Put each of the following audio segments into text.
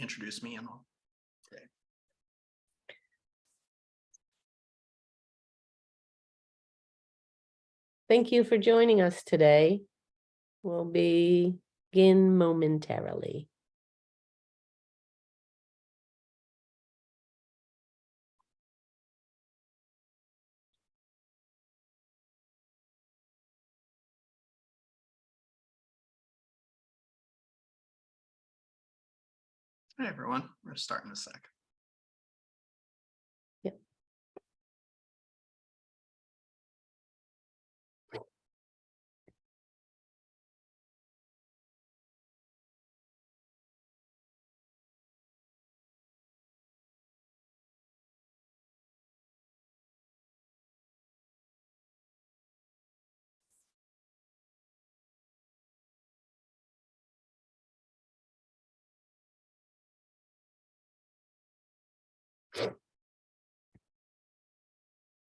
introduce me and all. Okay. Thank you for joining us today. We'll begin momentarily. Hi, everyone. We're going to start in a sec. Yep.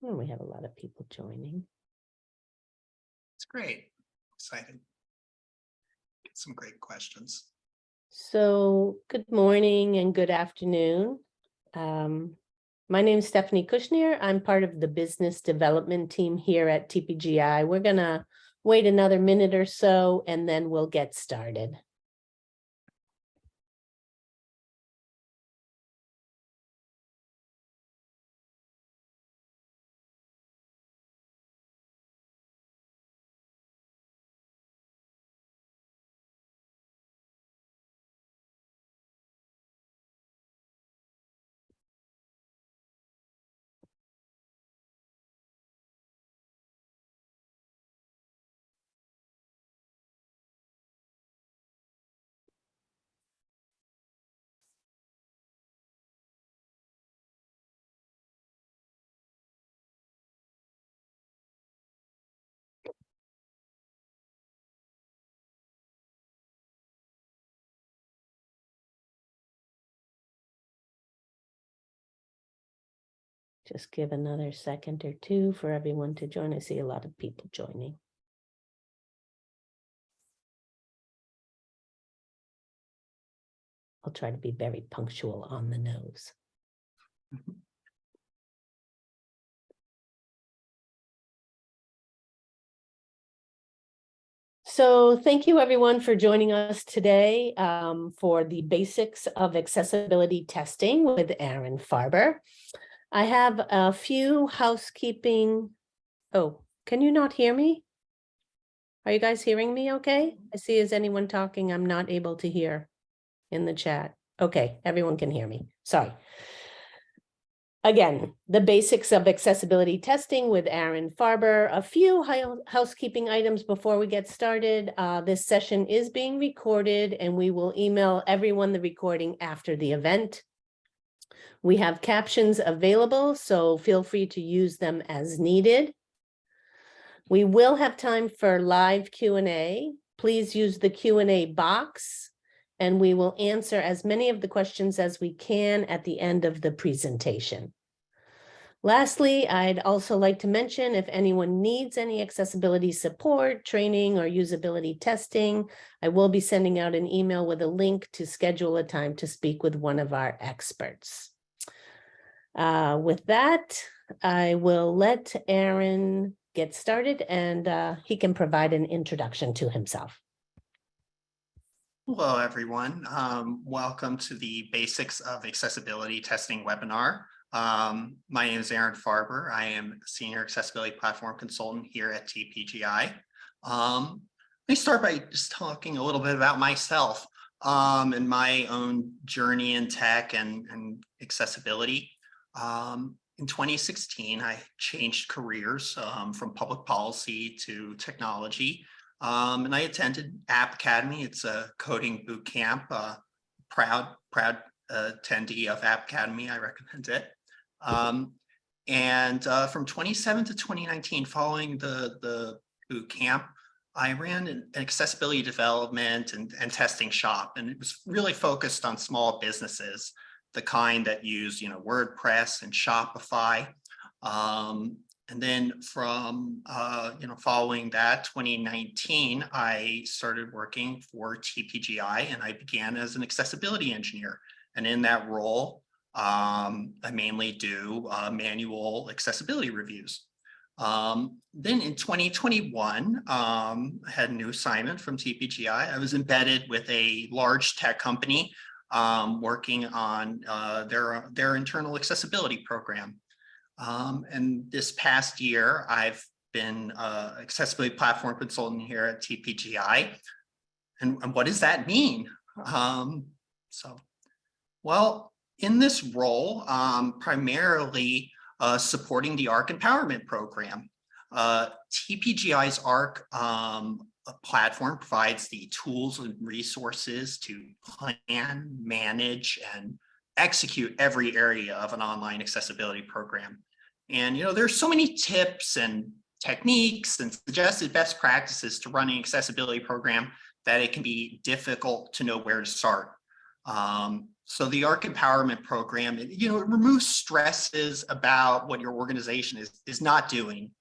Oh, we have a lot of people joining. It's great. Excited. Get some great questions. So good morning and good afternoon. My name is Stephanie Kushner. I'm part of the business development team here at TPGI. We're gonna wait another minute or so and then we'll get started. Just give another second or two for everyone to join. I see a lot of people joining. I'll try to be very punctual on the nose. So thank you everyone for joining us today for the basics of accessibility testing with Aaron Farber. I have a few housekeeping. Oh, can you not hear me? Are you guys hearing me okay? I see, is anyone talking? I'm not able to hear in the chat. Okay, everyone can hear me. Sorry. Again, the basics of accessibility testing with Aaron Farber. A few housekeeping items before we get started. This session is being recorded and we will email everyone the recording after the event. We have captions available, so feel free to use them as needed. We will have time for live Q&A. Please use the Q&A box and we will answer as many of the questions as we can at the end of the presentation. Lastly, I'd also like to mention if anyone needs any accessibility support, training, or usability testing, I will be sending out an email with a link to schedule a time to speak with one of our experts. With that, I will let Aaron get started and he can provide an introduction to himself. Hello, everyone. Welcome to the Basics of Accessibility Testing webinar. My name is Aaron Farber. I am a Senior Accessibility Platform Consultant here at TPGI. Let me start by just talking a little bit about myself and my own journey in tech and accessibility. In 2016, I changed careers from public policy to technology. And I attended App Academy. It's a coding boot camp. Proud attendee of App Academy. I recommend it. From 2017 to 2019, following the boot camp, I ran an accessibility development and testing shop, and it was really focused on small businesses, the kind that use WordPress and Shopify. And then from, following that, 2019, I started working for TPGI and I began as an accessibility engineer. And in that role, I mainly do manual accessibility reviews. Then in 2021, I had a new assignment from TPGI. I was embedded with a large tech company working on their internal accessibility program. And this past year, I've been accessibility platform consultant here at TPGI. And what does that mean? Well, in this role, primarily supporting the ARC Empowerment Program. TPGI's ARC platform provides the tools and resources to plan, manage, and execute every area of an online accessibility program. And there's so many tips and techniques and suggested best practices to running an accessibility program that it can be difficult to know where to start. So the ARC Empowerment Program, it removes stresses about what your organization is not doing.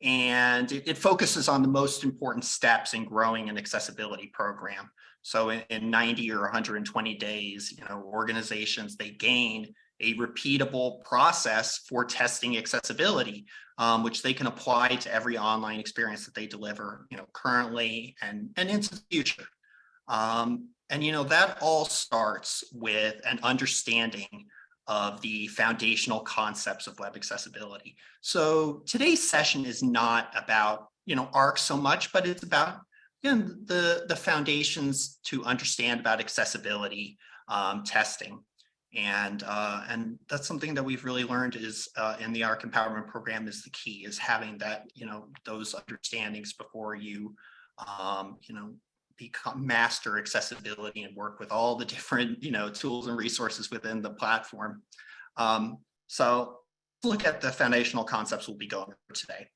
And it focuses on the most important steps in growing an accessibility program. So in 90 or 120 days, organizations, they gain a repeatable process for testing accessibility, which they can apply to every online experience that they deliver, currently and into the future. And that all starts with an understanding of the foundational concepts of web accessibility. So today's session is not about ARC so much, but it's about the foundations to understand about accessibility testing. And that's something that we've really learned is in the ARC Empowerment Program is the key, is having that those understandings before you become master accessibility and work with all the different tools and resources within the platform. So look at the foundational concepts we'll be going over today.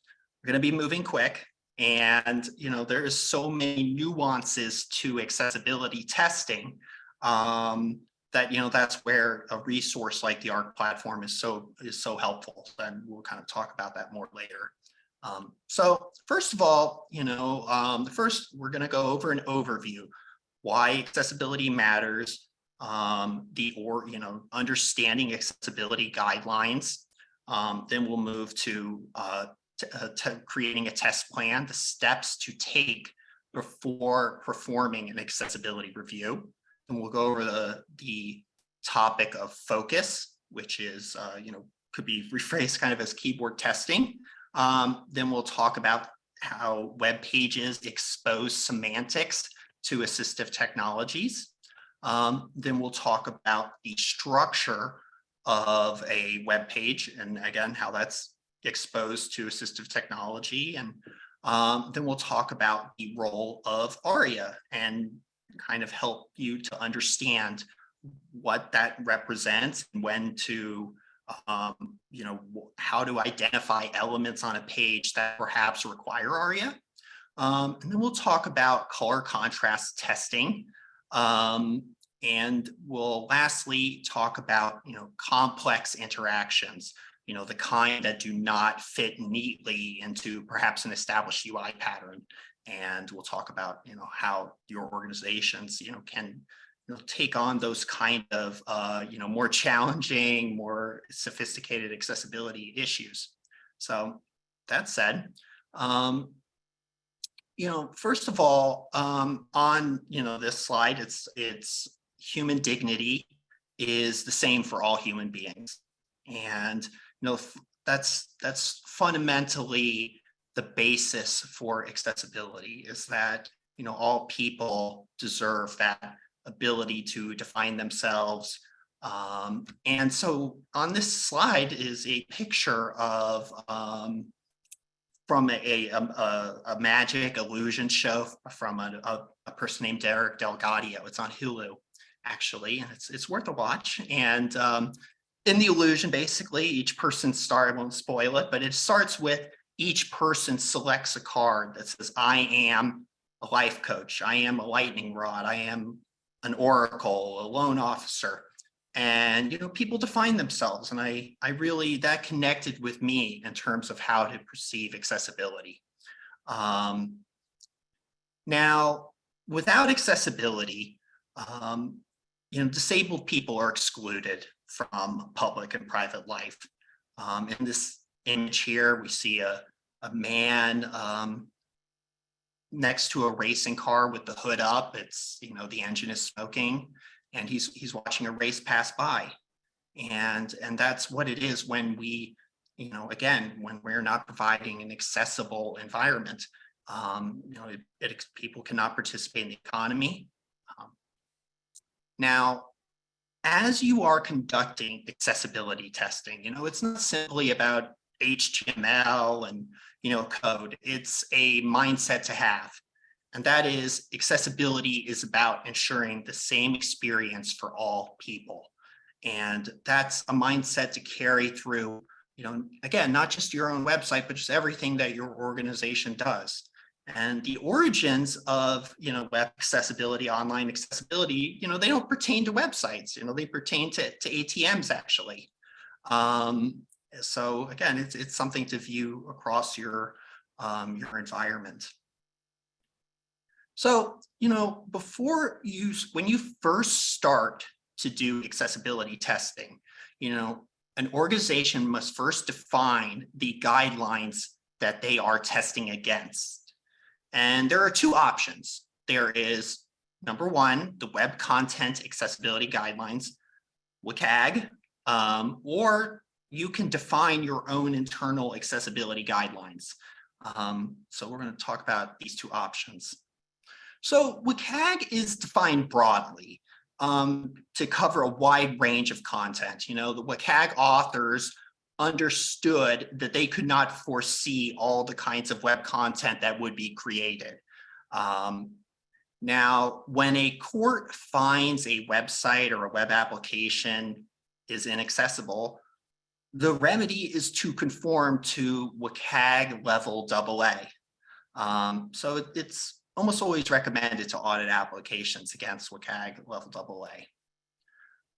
We're going to be moving quick, and there is so many nuances to accessibility testing that that's where a resource like the ARC platform is so helpful. And we'll kind of talk about that more later. So first of all, we're going to go over an overview, why accessibility matters, understanding accessibility guidelines. Then we'll move to creating a test plan, the steps to take before performing an accessibility review. And we'll go over the topic of focus, which is, could be rephrased kind of as keyword testing. Then we'll talk about how web pages expose semantics to assistive technologies. Then we'll talk about the structure of a web page, and again, how that's exposed to assistive technology. And then we'll talk about the role of ARIA and kind of help you to understand what that represents and when to how to identify elements on a page that perhaps require ARIA. And then we'll talk about color contrast testing. And we'll lastly talk about, complex interactions, the kind that do not fit neatly into perhaps an established UI pattern. And we'll talk about, how your organizations, can take on those kind of, more challenging, more sophisticated accessibility issues. So that said, first of all, on, this slide, it's human dignity is the same for all human beings. And, that's fundamentally the basis for accessibility, is that, all people deserve that ability to define themselves. And so on this slide is a picture of from a magic illusion show from a person named Derek Delgadio. It's on Hulu, actually, and it's worth a watch. And in the illusion, basically, each person I won't spoil it, but it starts with each person selects a card that says, I am a life coach, I am a lightning rod, I am an oracle, a loan officer. And people define themselves, and I really, that connected with me in terms of how to perceive accessibility. Now, without accessibility, disabled people are excluded from public and private life. In this image here, we see a man next to a racing car with the hood up. It's, the engine is smoking, and he's watching a race pass by. And that's what it is when we, again, when we're not providing an accessible environment. People cannot participate in the economy. Now, as you are conducting accessibility testing, it's not simply about HTML and, code. It's a mindset to have. And that is, accessibility is about ensuring the same experience for all people. And that's a mindset to carry through, again, not just your own website, but just everything that your organization does. And the origins of, web accessibility, online accessibility, they don't pertain to websites, they pertain to ATMs actually. So again, it's something to view across your environment. So, when you first start to do accessibility testing, an organization must first define the guidelines that they are testing against. And there are two options. There is, number one, the Web Content Accessibility Guidelines, WCAG, or you can define your own internal accessibility guidelines. So we're going to talk about these two options. So WCAG is defined broadly to cover a wide range of content. The WCAG authors understood that they could not foresee all the kinds of web content that would be created. Now, when a court finds a website or a web application is inaccessible, the remedy is to conform to WCAG level AA. So it's almost always recommended to audit applications against WCAG level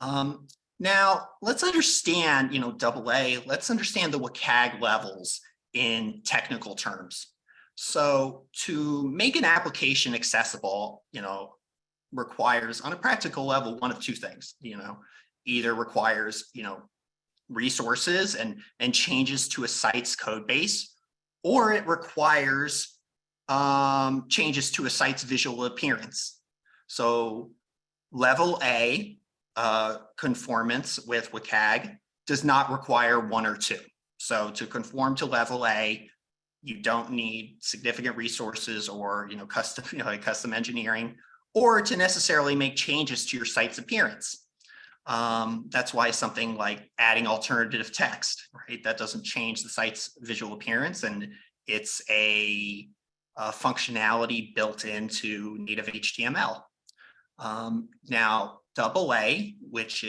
AA. Now, let's understand, AA, let's understand the WCAG levels in technical terms. So to make an application accessible, requires on a practical level, one of two things, either requires, resources and changes to a site's code base, or it requires changes to a site's visual appearance. So level A, conformance with WCAG does not require one or two. So to conform to level A, you don't need significant resources or custom engineering, or to necessarily make changes to your site's appearance. That's why something like adding alternative text, right? That doesn't change the site's visual appearance, and it's a functionality built into native HTML. Now, AA, which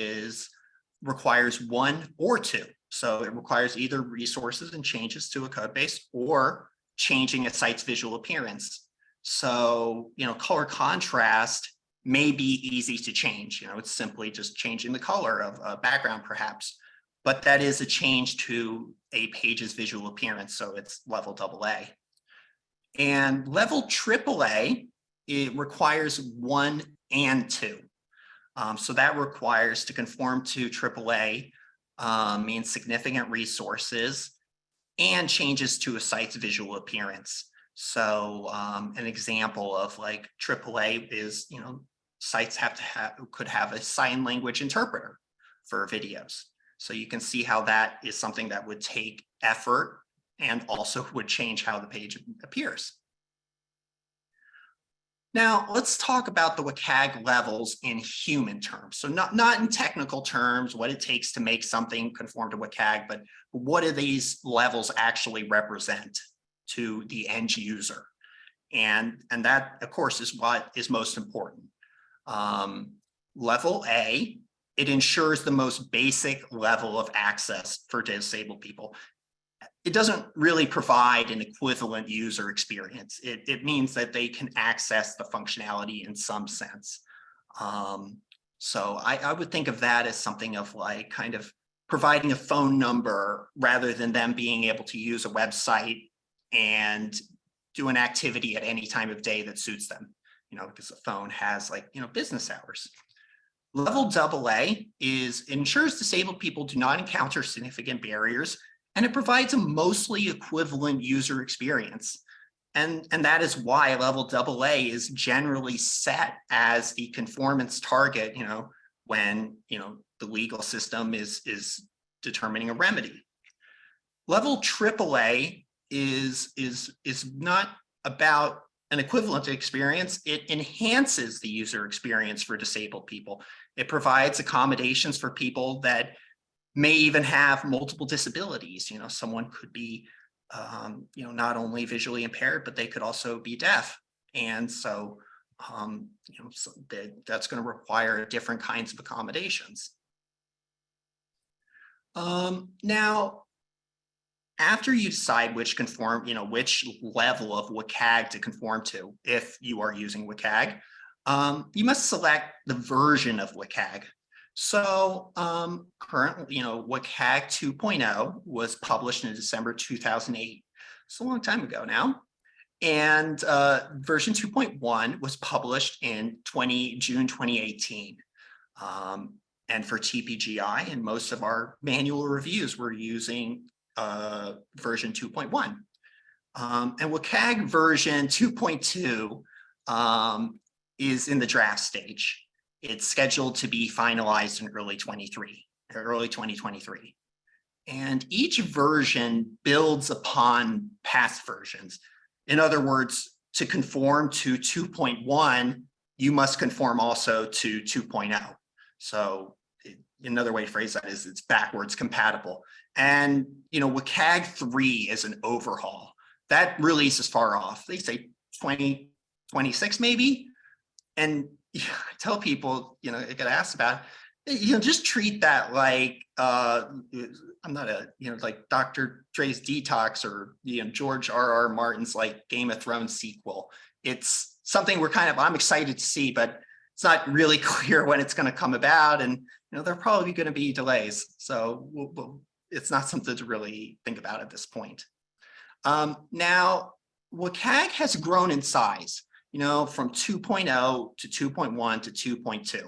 requires one or two. So it requires either resources and changes to a code base or changing a site's visual appearance. So, color contrast may be easy to change. It's simply just changing the color of a background perhaps, but that is a change to a page's visual appearance. So it's level AA. And level AAA, it requires 1 and 2. So that requires to conform to AAA means significant resources and changes to a site's visual appearance. So an example of like AAA is, sites could have a sign language interpreter for videos. So you can see how that is something that would take effort and also would change how the page appears. Now, let's talk about the WCAG levels in human terms. So not in technical terms, what it takes to make something conform to WCAG, but what do these levels actually represent to the end user? And that, of course, is what is most important. Level A, it ensures the most basic level of access for disabled people. It doesn't really provide an equivalent user experience. It means that they can access the functionality in some sense. So I would think of that as something of like kind of providing a phone number rather than them being able to use a website and do an activity at any time of day that suits them, because the phone has like, business hours. Level AA ensures disabled people do not encounter significant barriers, and it provides a mostly equivalent user experience. And that is why level AA is generally set as the conformance target, when, the legal system is determining a remedy. Level AAA is not about an equivalent experience. It enhances the user experience for disabled people. It provides accommodations for people that may even have multiple disabilities. Someone could be, not only visually impaired, but they could also be deaf. And so, that's going to require different kinds of accommodations. Now, after you decide which level of WCAG to conform to, if you are using WCAG, you must select the version of WCAG. So currently, WCAG 2.0 was published in December 2008. It's a long time ago now. And version 2.1 was published in June 2018. And for TPGI, and most of our manual reviews were using version 2.1. And WCAG version 2.2 is in the draft stage. It's scheduled to be finalized in early 2023. And each version builds upon past versions. In other words, to conform to 2.1, you must conform also to 2.0. So another way to phrase that is it's backwards compatible. And, WCAG 3 is an overhaul. That release is far off. They say 2026 maybe. And I tell people, I get asked about it, just treat that like, I'm not like Dr. Dre's Detox or, George R.R. Martin's like Game of Thrones sequel. It's something I'm excited to see, but it's not really clear when it's going to come about. And, there are probably going to be delays. So it's not something to really think about at this point. Now, WCAG has grown in size, from 2.0 to 2.1 to 2.2.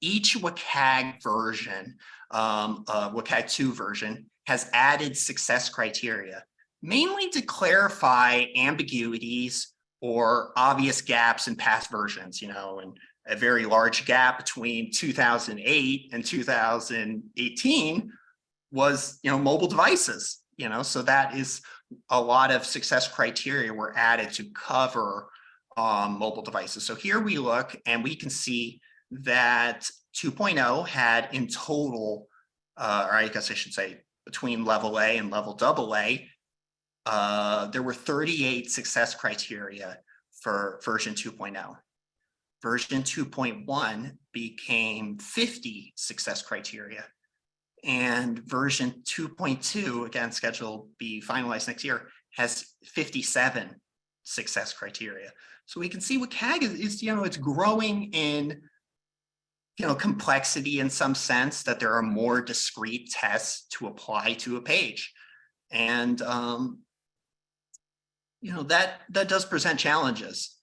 Each WCAG version, WCAG 2 version, has added success criteria, mainly to clarify ambiguities or obvious gaps in past versions, and a very large gap between 2008 and 2018 was, mobile devices, so that is a lot of success criteria were added to cover mobile devices. So here we look and we can see that 2.0 had in total, or I guess I should say between level A and level AA, there were 38 success criteria for version 2.0. Version 2.1 became 50 success criteria. And version 2.2, again, scheduled to be finalized next year, has 57 success criteria. So we can see WCAG is it's growing in, complexity in some sense, that there are more discrete tests to apply to a page. And, that does present challenges.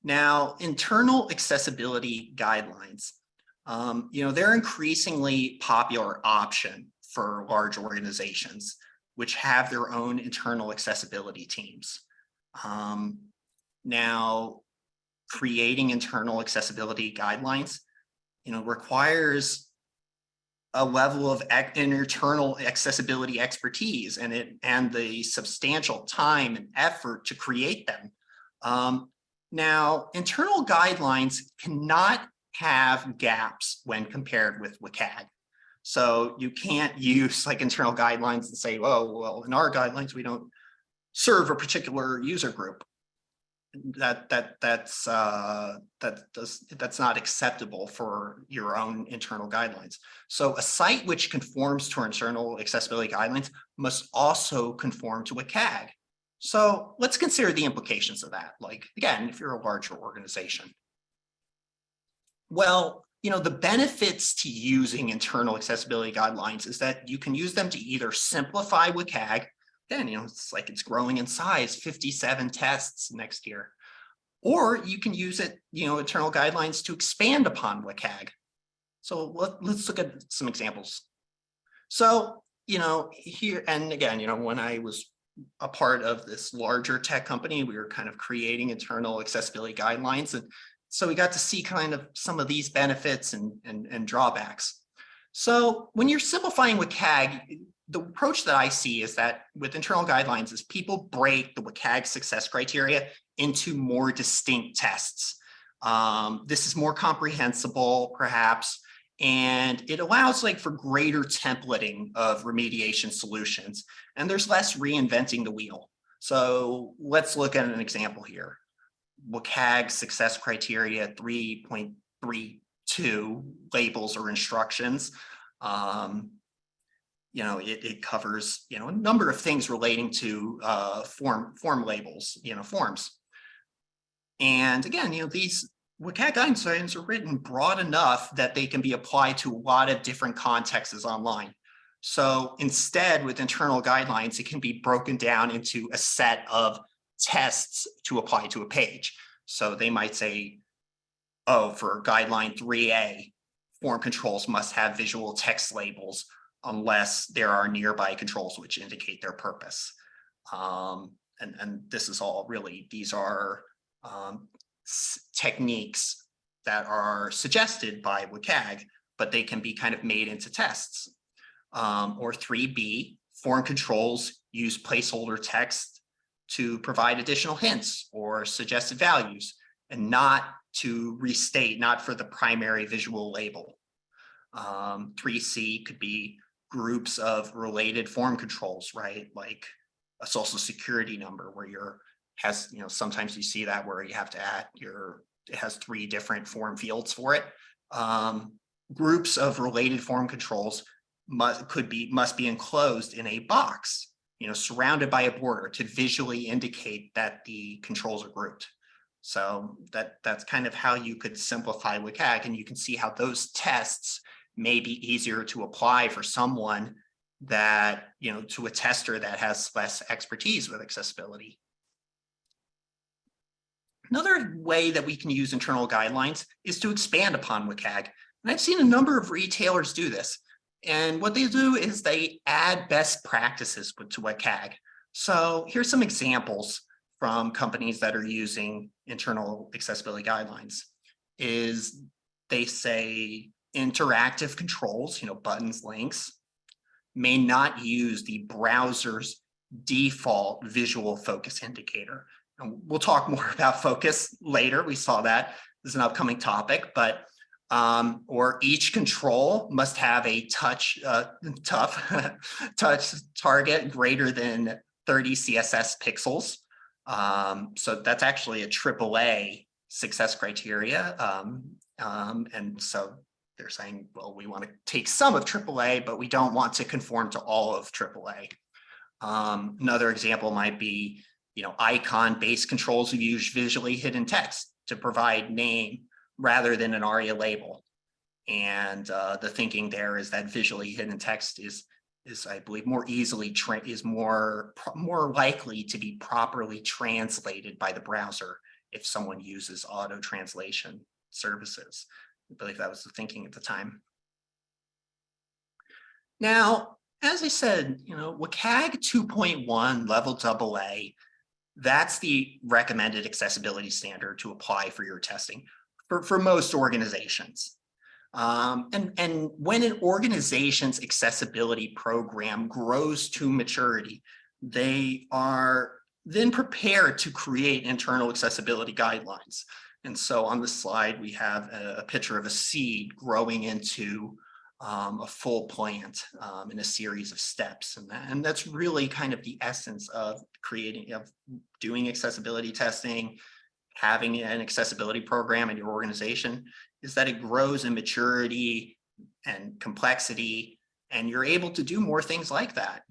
Now, internal accessibility guidelines, they're increasingly popular option for large organizations, which have their own internal accessibility teams. Now, creating internal accessibility guidelines, requires a level of internal accessibility expertise and the substantial time and effort to create them. Now, internal guidelines cannot have gaps when compared with WCAG. So you can't use like internal guidelines and say, well, in our guidelines, we don't serve a particular user group. That's not acceptable for your own internal guidelines. So a site which conforms to our internal accessibility guidelines must also conform to WCAG. So let's consider the implications of that. Like, again, if you're a larger organization. Well, the benefits to using internal accessibility guidelines is that you can use them to either simplify WCAG, then, it's growing in size, 57 tests next year. Or you can use it, internal guidelines to expand upon WCAG. So let's look at some examples. So, here, and again, when I was a part of this larger tech company, we were kind of creating internal accessibility guidelines. And so we got to see kind of some of these benefits and drawbacks. So when you're simplifying WCAG, the approach that I see is that with internal guidelines is people break the WCAG success criteria into more distinct tests. This is more comprehensible, perhaps, and it allows for greater templating of remediation solutions, and there's less reinventing the wheel. So let's look at an example here. WCAG success criteria 3.32 labels or instructions. It covers a number of things relating to form labels, forms. And again, these WCAG guidelines are written broad enough that they can be applied to a lot of different contexts online. So instead, with internal guidelines, it can be broken down into a set of tests to apply to a page. So they might say, oh, for guideline 3A, form controls must have visual text labels unless there are nearby controls which indicate their purpose. And this is all really, these are techniques that are suggested by WCAG, but they can be kind of made into tests. Or 3B, form controls use placeholder text to provide additional hints or suggested values, and not to restate, not for the primary visual label. 3C could be groups of related form controls, right? Like a social security number where sometimes you see that where you have to add it has 3 different form fields for it. Groups of related form controls must be enclosed in a box, surrounded by a border to visually indicate that the controls are grouped. So that's kind of how you could simplify WCAG, and you can see how those tests may be easier to apply for someone that, to a tester that has less expertise with accessibility. Another way that we can use internal guidelines is to expand upon WCAG. And I've seen a number of retailers do this. And what they do is they add best practices to WCAG. So here's some examples from companies that are using internal accessibility guidelines. Is they say interactive controls, buttons, links, may not use the browser's default visual focus indicator. And we'll talk more about focus later. We saw that as an upcoming topic, but or each control must have a touch target greater than 30 CSS pixels. So that's actually a AAA success criteria. And so they're saying, well, we want to take some of AAA, but we don't want to conform to all of AAA. Another example might be, icon-based controls who use visually hidden text to provide name rather than an ARIA label. And the thinking there is that visually hidden text is I believe more likely to be properly translated by the browser if someone uses auto translation services. I believe that was the thinking at the time. Now, as I said, WCAG 2.1 level AA, that's the recommended accessibility standard to apply for your testing for most organizations. And when an organization's accessibility program grows to maturity, they are then prepared to create internal accessibility guidelines. And so on the slide, we have a picture of a seed growing into a full plant in a series of steps. And that's really kind of the essence of doing accessibility testing, having an accessibility program in your organization, is that it grows in maturity and complexity, and you're able to do more things like that,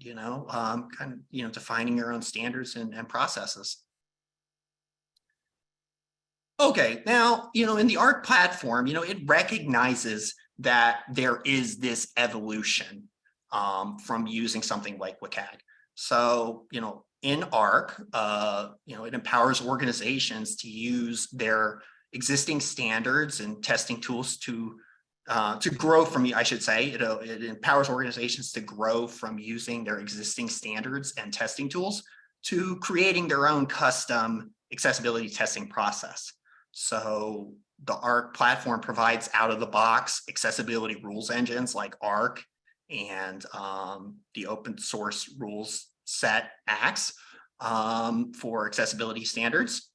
defining your own standards and processes. Okay, now, in the ARC platform, it recognizes that there is this evolution from using something like WCAG. So, in ARC, it empowers organizations to use their existing standards and testing tools to to grow from, I should say, it empowers organizations to grow from using their existing standards and testing tools to creating their own custom accessibility testing process. So the ARC platform provides out-of-the-box accessibility rules engines like ARC and the open source rules set ACTS for accessibility standards.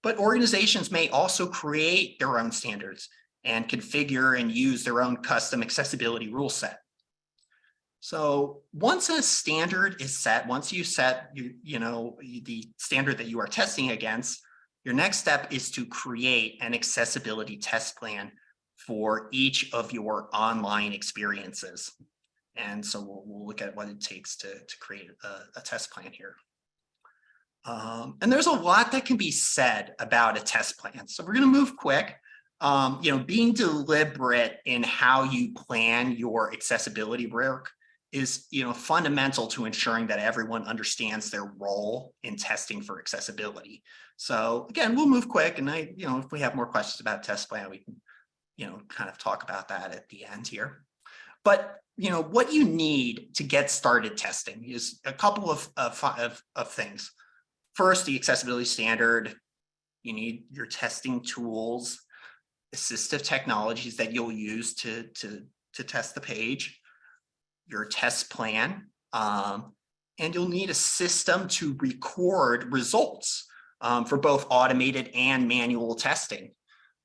But organizations may also create their own standards and configure and use their own custom accessibility rule set. So once a standard is set, once you set the standard that you are testing against, your next step is to create an accessibility test plan for each of your online experiences. And so we'll look at what it takes to create a test plan here. And there's a lot that can be said about a test plan. So we're going to move quick. Being deliberate in how you plan your accessibility work is, fundamental to ensuring that everyone understands their role in testing for accessibility. So again, we'll move quick, and if we have more questions about test plan, we can, kind of talk about that at the end here. But what you need to get started testing is a couple of things. First, the accessibility standard. You need your testing tools, assistive technologies that you'll use to test the page, your test plan, and you'll need a system to record results for both automated and manual testing.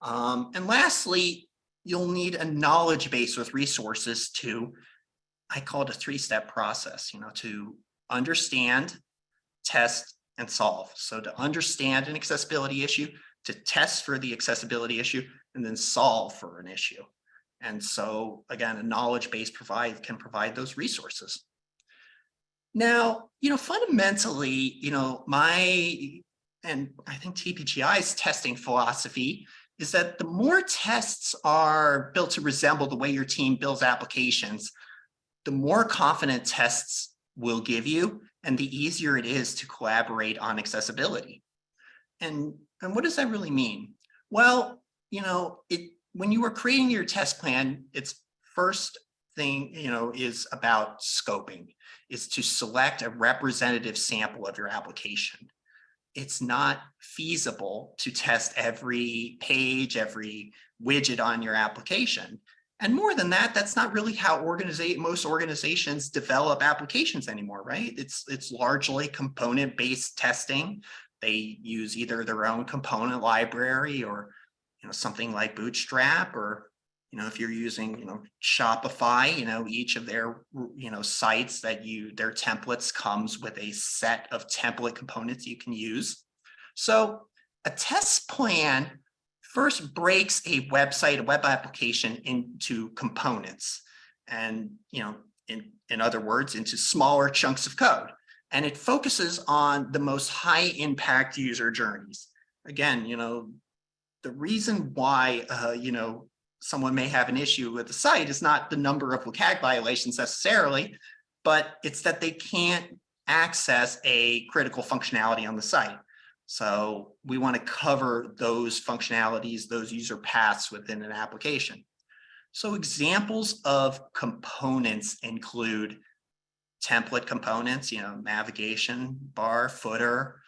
And lastly, you'll need a knowledge base with resources to, I call it a three-step process, to understand, test, and solve. So to understand an accessibility issue, to test for the accessibility issue, and then solve for an issue. And so again, a knowledge base can provide those resources. Now, fundamentally, and I think TPGI's testing philosophy is that the more tests are built to resemble the way your team builds applications, the more confident tests will give you, and the easier it is to collaborate on accessibility. And what does that really mean? Well, when you are creating your test plan, its first thing, is about scoping, is to select a representative sample of your application. It's not feasible to test every page, every widget on your application. And more than that, that's not really how most organizations develop applications anymore, right? It's largely component-based testing. They use either their own component library or something like Bootstrap, or if you're using Shopify, each of their sites their templates comes with a set of template components you can use. So a test plan first breaks a web application into components, and in other words, into smaller chunks of code. And it focuses on the most high impact user journeys. Again, the reason why someone may have an issue with the site is not the number of WCAG violations necessarily, but it's that they can't access a critical functionality on the site. So we want to cover those functionalities, those user paths within an application. So examples of components include template components, navigation bar, footer,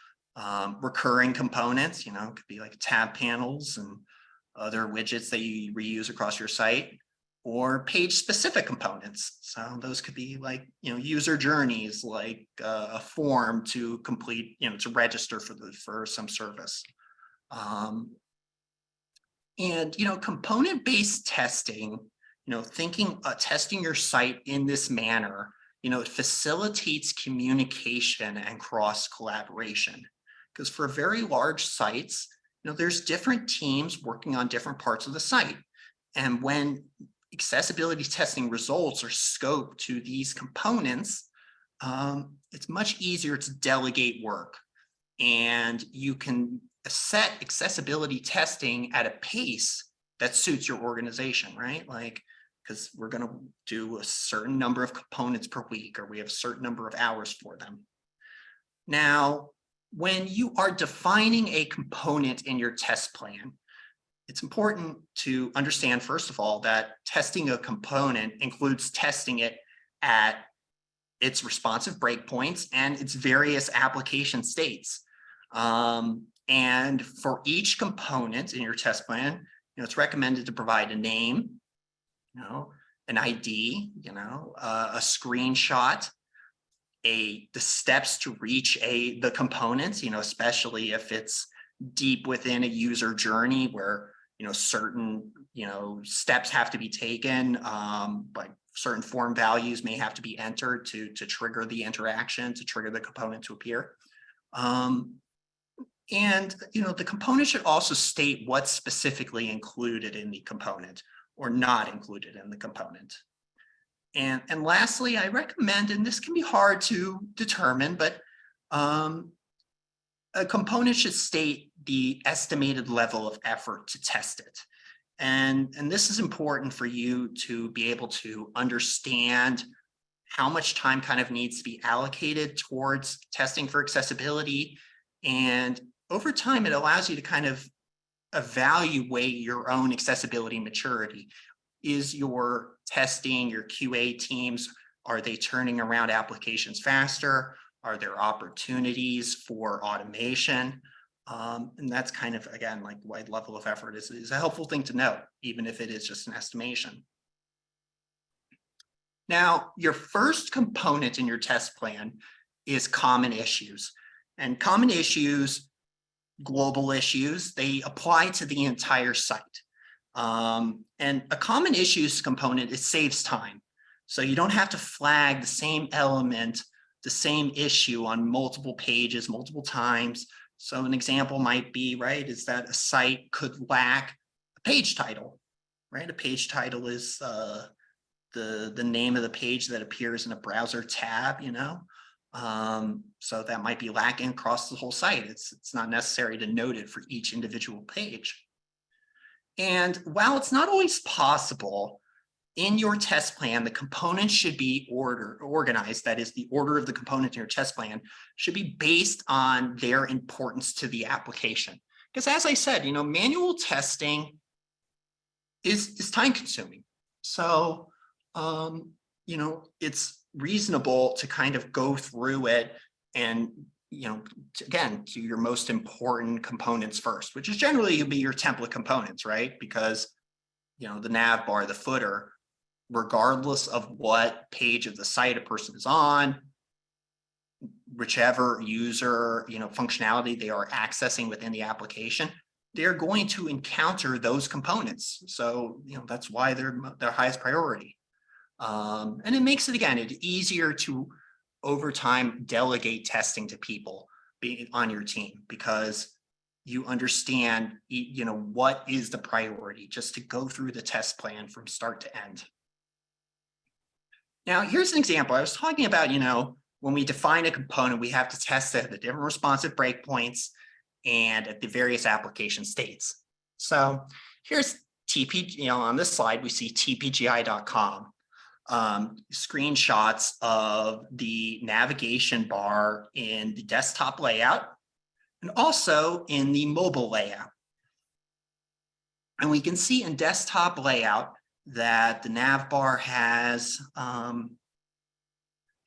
recurring components, it could be like tab panels and other widgets that you reuse across your site, or page specific components. So those could be like, user journeys, like a form to complete, to register for some service. And, component-based testing, testing your site in this manner, it facilitates communication and cross collaboration. Because for very large sites, there's different teams working on different parts of the site. And when accessibility testing results are scoped to these components, it's much easier to delegate work. And you can set accessibility testing at a pace that suits your organization, right? Because we're going to do a certain number of components per week, or we have a certain number of hours for them. Now, when you are defining a component in your test plan, it's important to understand, first of all, that testing a component includes testing it at its responsive breakpoints and its various application states. And for each component in your test plan, it's recommended to provide a name, an ID, a screenshot, the steps to reach the components, especially if it's deep within a user journey where certain steps have to be taken, but certain form values may have to be entered to trigger the interaction, to trigger the component to appear. And the component should also state what's specifically included in the component or not included in the component. And lastly, I recommend, and this can be hard to determine, but a component should state the estimated level of effort to test it. And this is important for you to be able to understand how much time kind of needs to be allocated towards testing for accessibility. And over time, it allows you to kind of evaluate your own accessibility maturity. Is your testing, your QA teams, are they turning around applications faster? Are there opportunities for automation? And that's kind of, again, like what level of effort is a helpful thing to know, even if it is just an estimation. Now, your first component in your test plan is common issues. And common issues, global issues, they apply to the entire site. And a common issues component, it saves time. So you don't have to flag the same element, the same issue on multiple pages, multiple times. So an example might be, right, is that a site could lack a page title, right? A page title is the name of the page that appears in a browser tab, so that might be lacking across the whole site. It's not necessary to note it for each individual page. And while it's not always possible, in your test plan, the components should be organized. That is, the order of the component in your test plan should be based on their importance to the application. Because as I said, manual testing is time consuming. So, it's reasonable to kind of go through it and, again, to your most important components first, which is generally be your template components, right? Because, the nav bar, the footer, regardless of what page of the site a person is on, whichever user, functionality they are accessing within the application, they're going to encounter those components. So, that's why they're their highest priority. And it makes it, again, it's easier to, over time, delegate testing to people being on your team, because you understand, what is the priority, just to go through the test plan from start to end. Now, here's an example. I was talking about, when we define a component, we have to test it at the different responsive breakpoints and at the various application states. So here's TPG, on this slide, we see tpgi.com. Screenshots of the navigation bar in the desktop layout and also in the mobile layout. And we can see in desktop layout that the nav bar has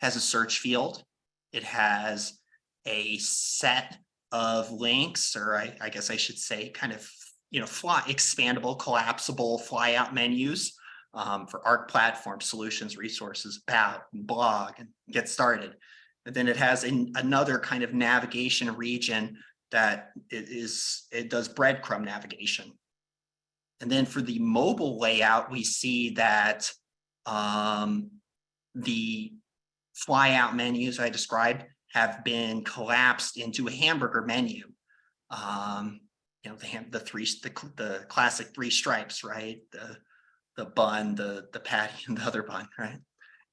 a search field. It has a set of links, or I guess I should say kind of, expandable, collapsible flyout menus for ARC platform, solutions, resources, about, and blog, and get started. And then it has another kind of navigation region that it does breadcrumb navigation. And then for the mobile layout, we see that the flyout menus I described have been collapsed into a hamburger menu. The classic three stripes, right? The bun, the patty, and the other bun, right?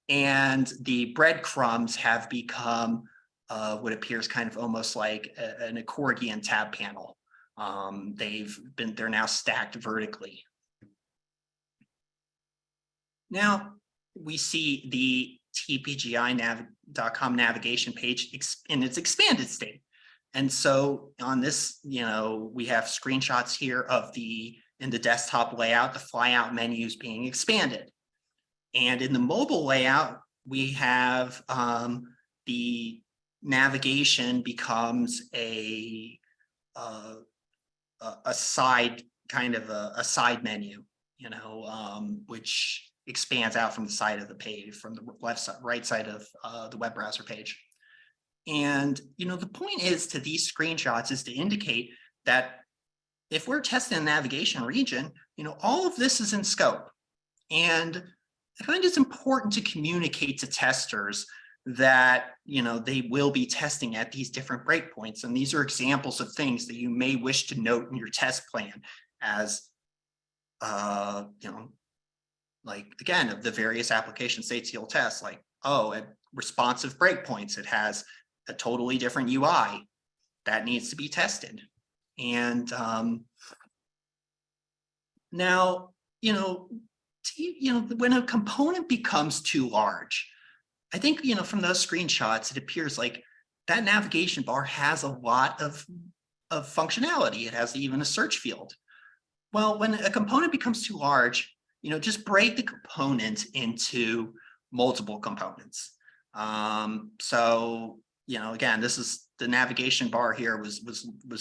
And the breadcrumbs have become what appears kind of almost like an accordion tab panel. They're now stacked vertically. Now we see the tpgi.com navigation page in its expanded state. And so on this, we have screenshots here of the in the desktop layout, the flyout menu is being expanded. And in the mobile layout, we have the navigation becomes a side kind of a side menu, which expands out from the side of the page, from the right side of the web browser page. And, the point is to these screenshots is to indicate that if we're testing a navigation region, all of this is in scope. And I find it's important to communicate to testers that, they will be testing at these different breakpoints. And these are examples of things that you may wish to note in your test plan as, like, again, of the various application states you'll test, like, at responsive breakpoints, it has a totally different UI that needs to be tested. And now, when a component becomes too large, I think, from those screenshots, it appears like that navigation bar has a lot of functionality. It has even a search field. Well, when a component becomes too large, just break the component into multiple components. So, again, this is the navigation bar here was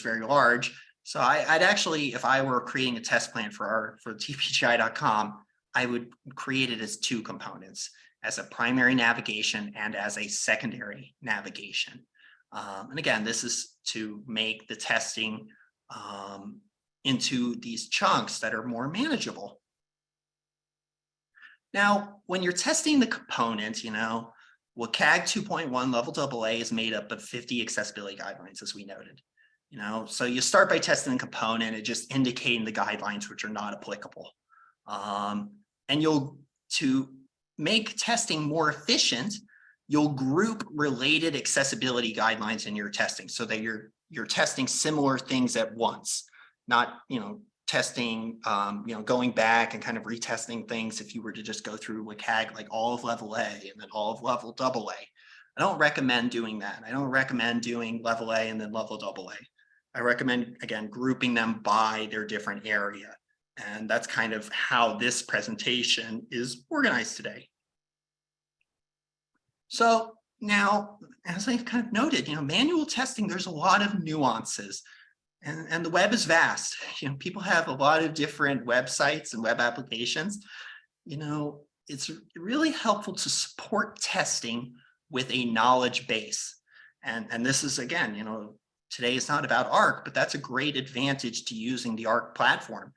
very large. So I'd actually, if I were creating a test plan for tpgi.com, I would create it as two components, as a primary navigation and as a secondary navigation. And again, this is to make the testing into these chunks that are more manageable. Now, when you're testing the component, WCAG 2.1 level AA is made up of 50 accessibility guidelines, as we noted. So you start by testing the component and just indicating the guidelines which are not applicable. And to make testing more efficient, you'll group related accessibility guidelines in your testing so that you're testing similar things at once, not, testing, going back and kind of retesting things. If you were to just go through WCAG, like all of level A and then all of level AA, I don't recommend doing that. I don't recommend doing level A and then level AA. I recommend, again, grouping them by their different area. And that's kind of how this presentation is organized today. So now, as I kind of noted, manual testing, there's a lot of nuances. And the web is vast. People have a lot of different websites and web applications. It's really helpful to support testing with a knowledge base. And this is, again, today is not about ARC, but that's a great advantage to using the ARC platform.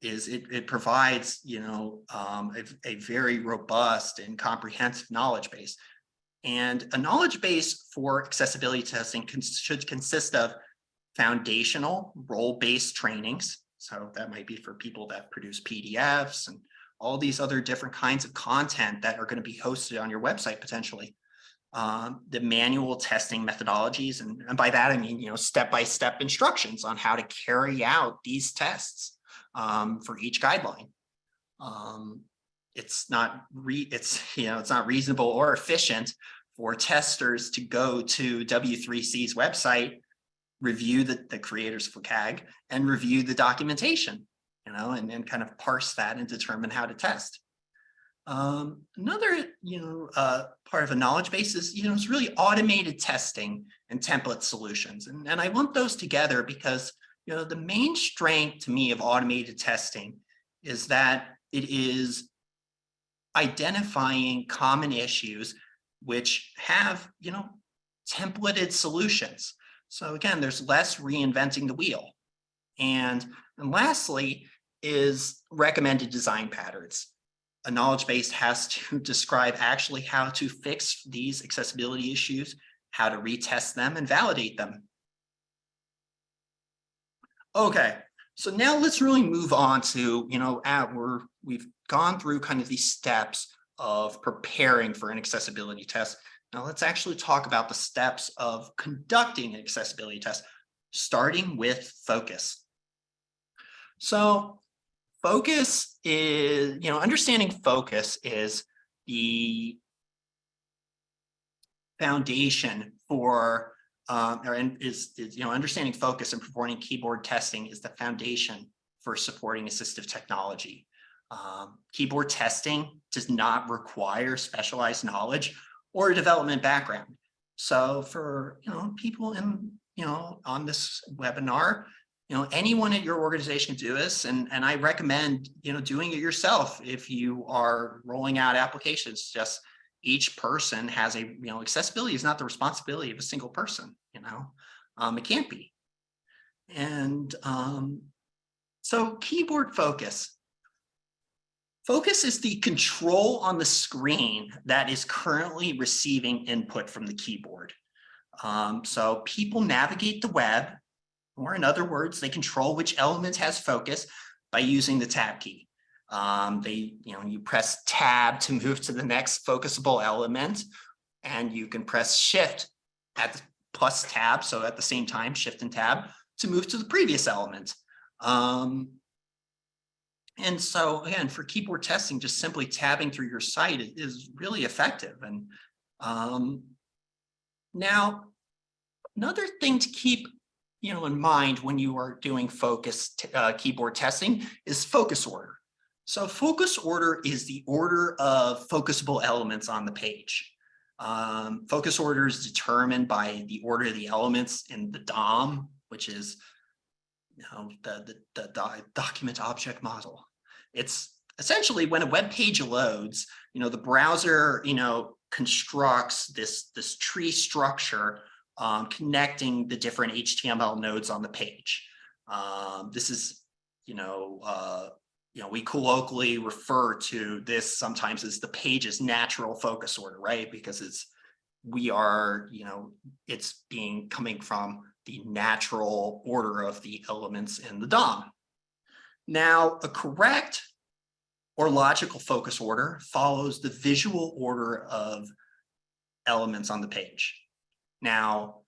Is it provides, a very robust and comprehensive knowledge base. And a knowledge base for accessibility testing should consist of foundational role-based trainings. So that might be for people that produce PDFs and all these other different kinds of content that are going to be hosted on your website potentially. The manual testing methodologies, and by that I mean, step-by-step instructions on how to carry out these tests for each guideline. It's not reasonable or efficient for testers to go to W3C's website, review the creators of WCAG, and review the documentation, and then kind of parse that and determine how to test. Another, part of a knowledge base is, is really automated testing and template solutions. And I lump those together because, the main strength to me of automated testing is that it is identifying common issues which have, templated solutions. So again, there's less reinventing the wheel. And lastly is recommended design patterns. A knowledge base has to describe actually how to fix these accessibility issues, how to retest them and validate them. Okay, so now let's really move on to, we've gone through kind of these steps of preparing for an accessibility test. Now let's actually talk about the steps of conducting an accessibility test, starting with focus. So focus is, understanding focus is the foundation for, understanding focus and performing keyboard testing is the foundation for supporting assistive technology. Keyboard testing does not require specialized knowledge or a development background. So for people in on this webinar, anyone at your organization can do this, and I recommend doing it yourself if you are rolling out applications. Just each person has a accessibility is not the responsibility of a single person. It can't be. And so keyboard focus. Focus is the control on the screen that is currently receiving input from the keyboard. So people navigate the web, or in other words, they control which element has focus by using the tab key. You press tab to move to the next focusable element, and you can press shift at the plus tab, so at the same time, shift and tab, to move to the previous element. And so again, for keyboard testing, just simply tabbing through your site is really effective. And now, another thing to keep in mind when you are doing focus keyboard testing is focus order. So focus order is the order of focusable elements on the page. Focus order is determined by the order of the elements in the DOM, which is the document object model. It's essentially when a web page loads, the browser, constructs this tree structure connecting the different HTML nodes on the page. This is, we colloquially refer to this sometimes as the page's natural focus order, right? Because it's coming from the natural order of the elements in the DOM. Now, a correct or logical focus order follows the visual order of elements on the page. Now,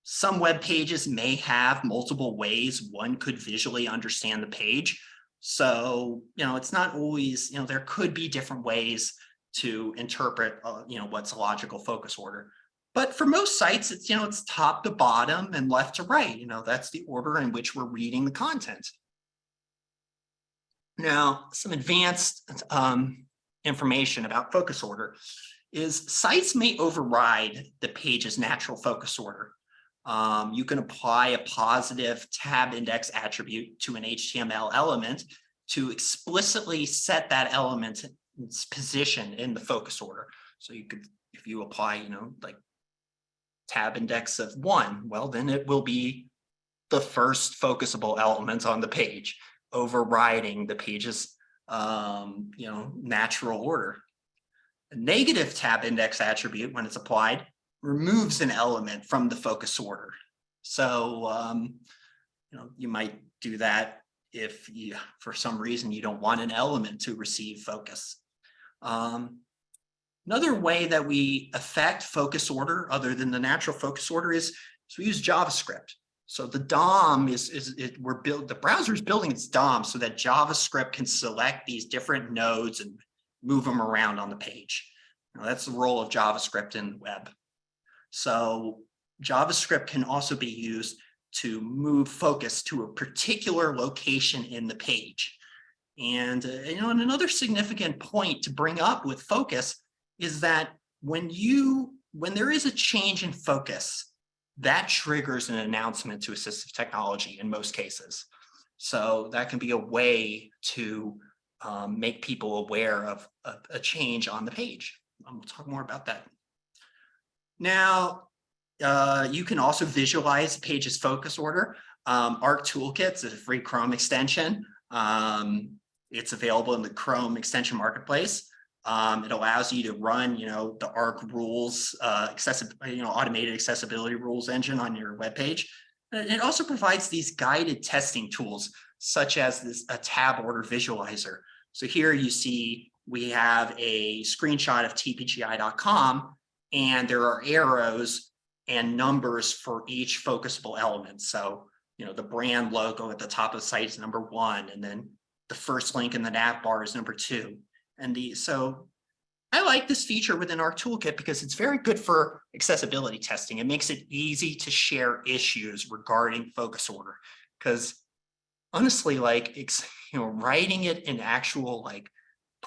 some web pages may have multiple ways one could visually understand the page. So, it's not always, there could be different ways to interpret, what's a logical focus order. But for most sites, it's top to bottom and left to right. That's the order in which we're reading the content. Now, some advanced information about focus order is sites may override the page's natural focus order. You can apply a positive tab index attribute to an HTML element to explicitly set that element's position in the focus order. So you could, if you apply, like tab index of 1, well, then it will be the first focusable element on the page, overriding the page's natural order. A negative tab index attribute, when it's applied, removes an element from the focus order. So you might do that if for some reason you don't want an element to receive focus. Another way that we affect focus order other than the natural focus order is we use JavaScript. So the DOM the browser is building its DOM so that JavaScript can select these different nodes and move them around on the page. That's the role of JavaScript in the web. So JavaScript can also be used to move focus to a particular location in the page. And and another significant point to bring up with focus is that when there is a change in focus, that triggers an announcement to assistive technology in most cases. So that can be a way to make people aware of a change on the page. We'll talk more about that. Now, you can also visualize the page's focus order. Arc Toolkit is a free Chrome extension. It's available in the Chrome extension marketplace. It allows you to run, the Arc rules, automated accessibility rules engine on your web page. It also provides these guided testing tools, such as a tab order visualizer. So here you see we have a screenshot of tpgi.com, and there are arrows and numbers for each focusable element. So, the brand logo at the top of the site is number 1, and then the first link in the nav bar is number 2. So I like this feature within our toolkit because it's very good for accessibility testing. It makes it easy to share issues regarding focus order, because honestly, like, writing it in actual like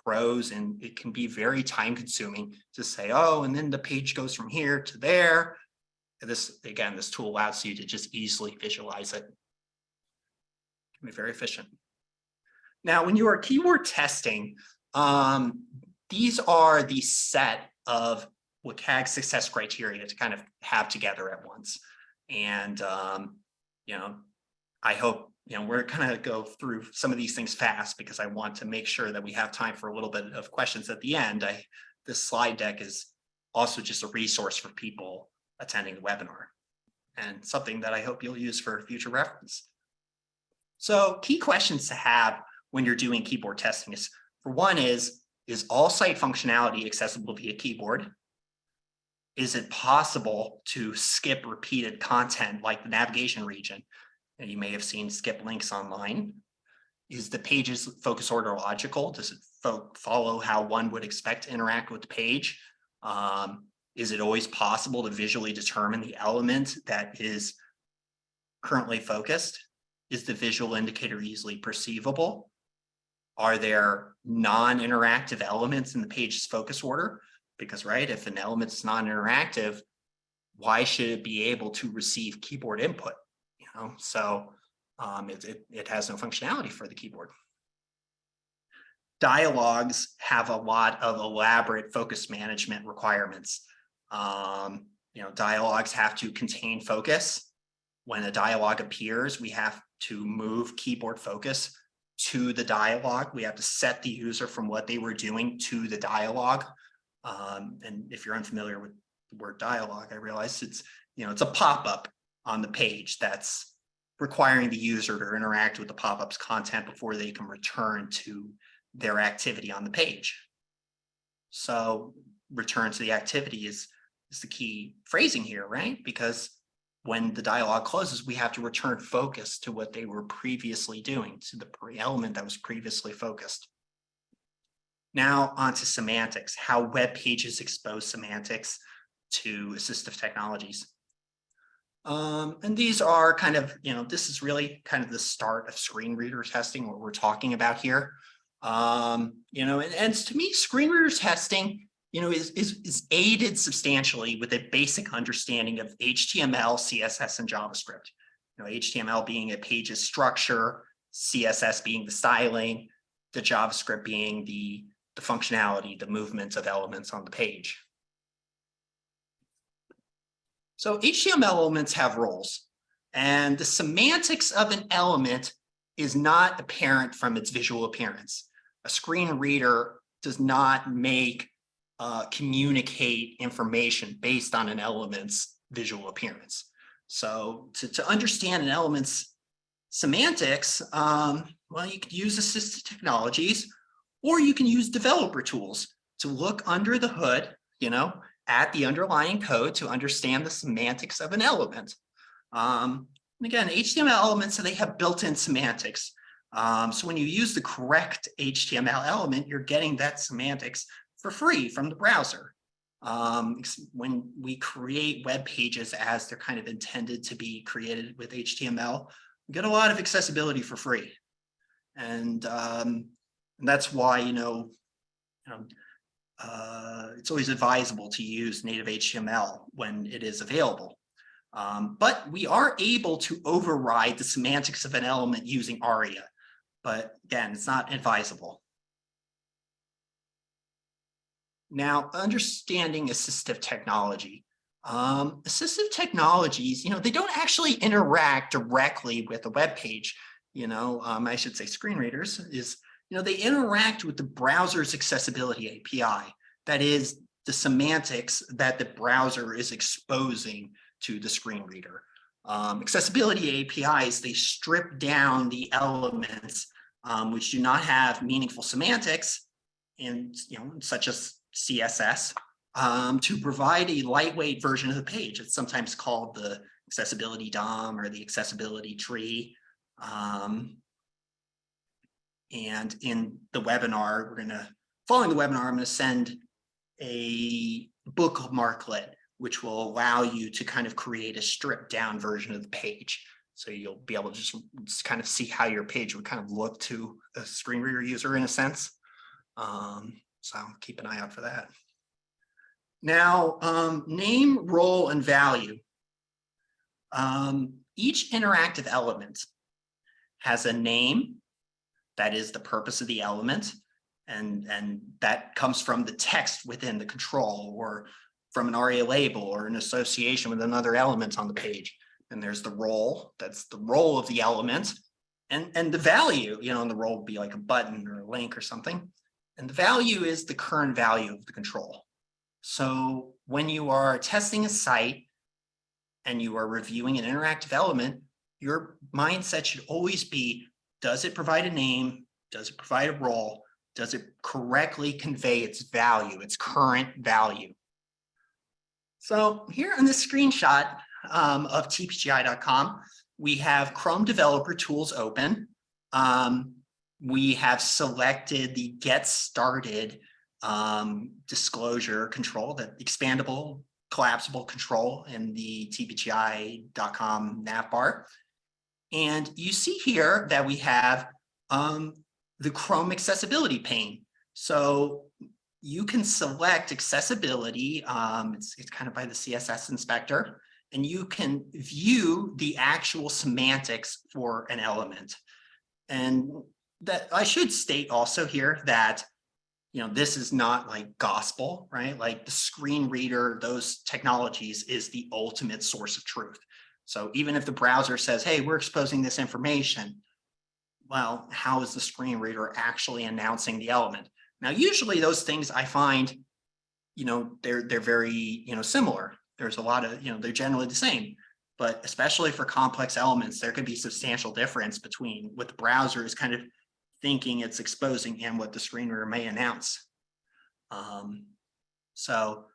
prose, and it can be very time consuming to say, oh, and then the page goes from here to there. And this tool allows you to just easily visualize it. Can be very efficient. Now, when you are keyword testing, these are the set of WCAG success criteria to kind of have together at once. And, I hope, we're kind of go through some of these things fast because I want to make sure that we have time for a little bit of questions at the end. This slide deck is also just a resource for people attending the webinar and something that I hope you'll use for future reference. So key questions to have when you're doing keyboard testing is, for one, is all site functionality accessible via keyboard? Is it possible to skip repeated content like the navigation region? And you may have seen skip links online. Is the page's focus order logical? Does it follow how one would expect to interact with the page? Is it always possible to visually determine the element that is currently focused? Is the visual indicator easily perceivable? Are there non-interactive elements in the page's focus order? Because, right, if an element is non-interactive, why should it be able to receive keyboard input? So it has no functionality for the keyboard. Dialogues have a lot of elaborate focus management requirements. Dialogues have to contain focus. When a dialogue appears, we have to move keyboard focus to the dialogue. We have to set the user from what they were doing to the dialogue. And if you're unfamiliar with the word dialogue, I realize it's a pop-up on the page that's requiring the user to interact with the pop-up's content before they can return to their activity on the page. So return to the activity is the key phrasing here, right? Because when the dialogue closes, we have to return focus to what they were previously doing, to the element that was previously focused. Now onto semantics, how web pages expose semantics to assistive technologies. And these are kind of, this is really kind of the start of screen reader testing, what we're talking about here. And to me, screen reader testing, is aided substantially with a basic understanding of HTML, CSS, and JavaScript. HTML being a page's structure, CSS being the styling, the JavaScript being the functionality, the movements of elements on the page. So HTML elements have roles, and the semantics of an element is not apparent from its visual appearance. A screen reader does not communicate information based on an element's visual appearance. So to understand an element's semantics, you could use assistive technologies, or you can use developer tools to look under the hood, at the underlying code to understand the semantics of an element. And again, HTML elements, so they have built-in semantics. So when you use the correct HTML element, you're getting that semantics for free from the browser. When we create web pages as they're kind of intended to be created with HTML, we get a lot of accessibility for free. And that's why, it's always advisable to use native HTML when it is available. But we are able to override the semantics of an element using ARIA. But again, it's not advisable. Now, understanding assistive technology. Assistive technologies, they don't actually interact directly with a web page. I should say screen readers is, they interact with the browser's accessibility API. That is the semantics that the browser is exposing to the screen reader. Accessibility APIs, they strip down the elements which do not have meaningful semantics, and such as CSS, to provide a lightweight version of the page. It's sometimes called the accessibility DOM or the accessibility tree. And in the webinar, following the webinar, I'm going to send a bookmarklet, which will allow you to kind of create a stripped down version of the page. So you'll be able to just kind of see how your page would kind of look to a screen reader user in a sense. So keep an eye out for that. Now, name, role, and value. Each interactive element has a name, that is the purpose of the element, and that comes from the text within the control or from an ARIA label or an association with another element on the page. And there's the role, that's the role of the element, and the value, and the role would be like a button or a link or something. And the value is the current value of the control. So when you are testing a site and you are reviewing an interactive element, your mindset should always be, does it provide a name? Does it provide a role? Does it correctly convey its value, its current value? So here on this screenshot of tpgi.com, we have Chrome Developer Tools open. We have selected the Get Started disclosure control, that expandable, collapsible control in the tpgi.com navbar. And you see here that we have the Chrome accessibility pane. So you can select accessibility. It's kind of by the CSS inspector, and you can view the actual semantics for an element. And that I should state also here that this is not like gospel, right? Like the screen reader, those technologies is the ultimate source of truth. So even if the browser says, hey, we're exposing this information, well, how is the screen reader actually announcing the element? Now, usually those things I find, they're very, similar. There's a lot of, they're generally the same, but especially for complex elements, there could be substantial difference between what the browser is kind of thinking it's exposing and what the screen reader may announce. So,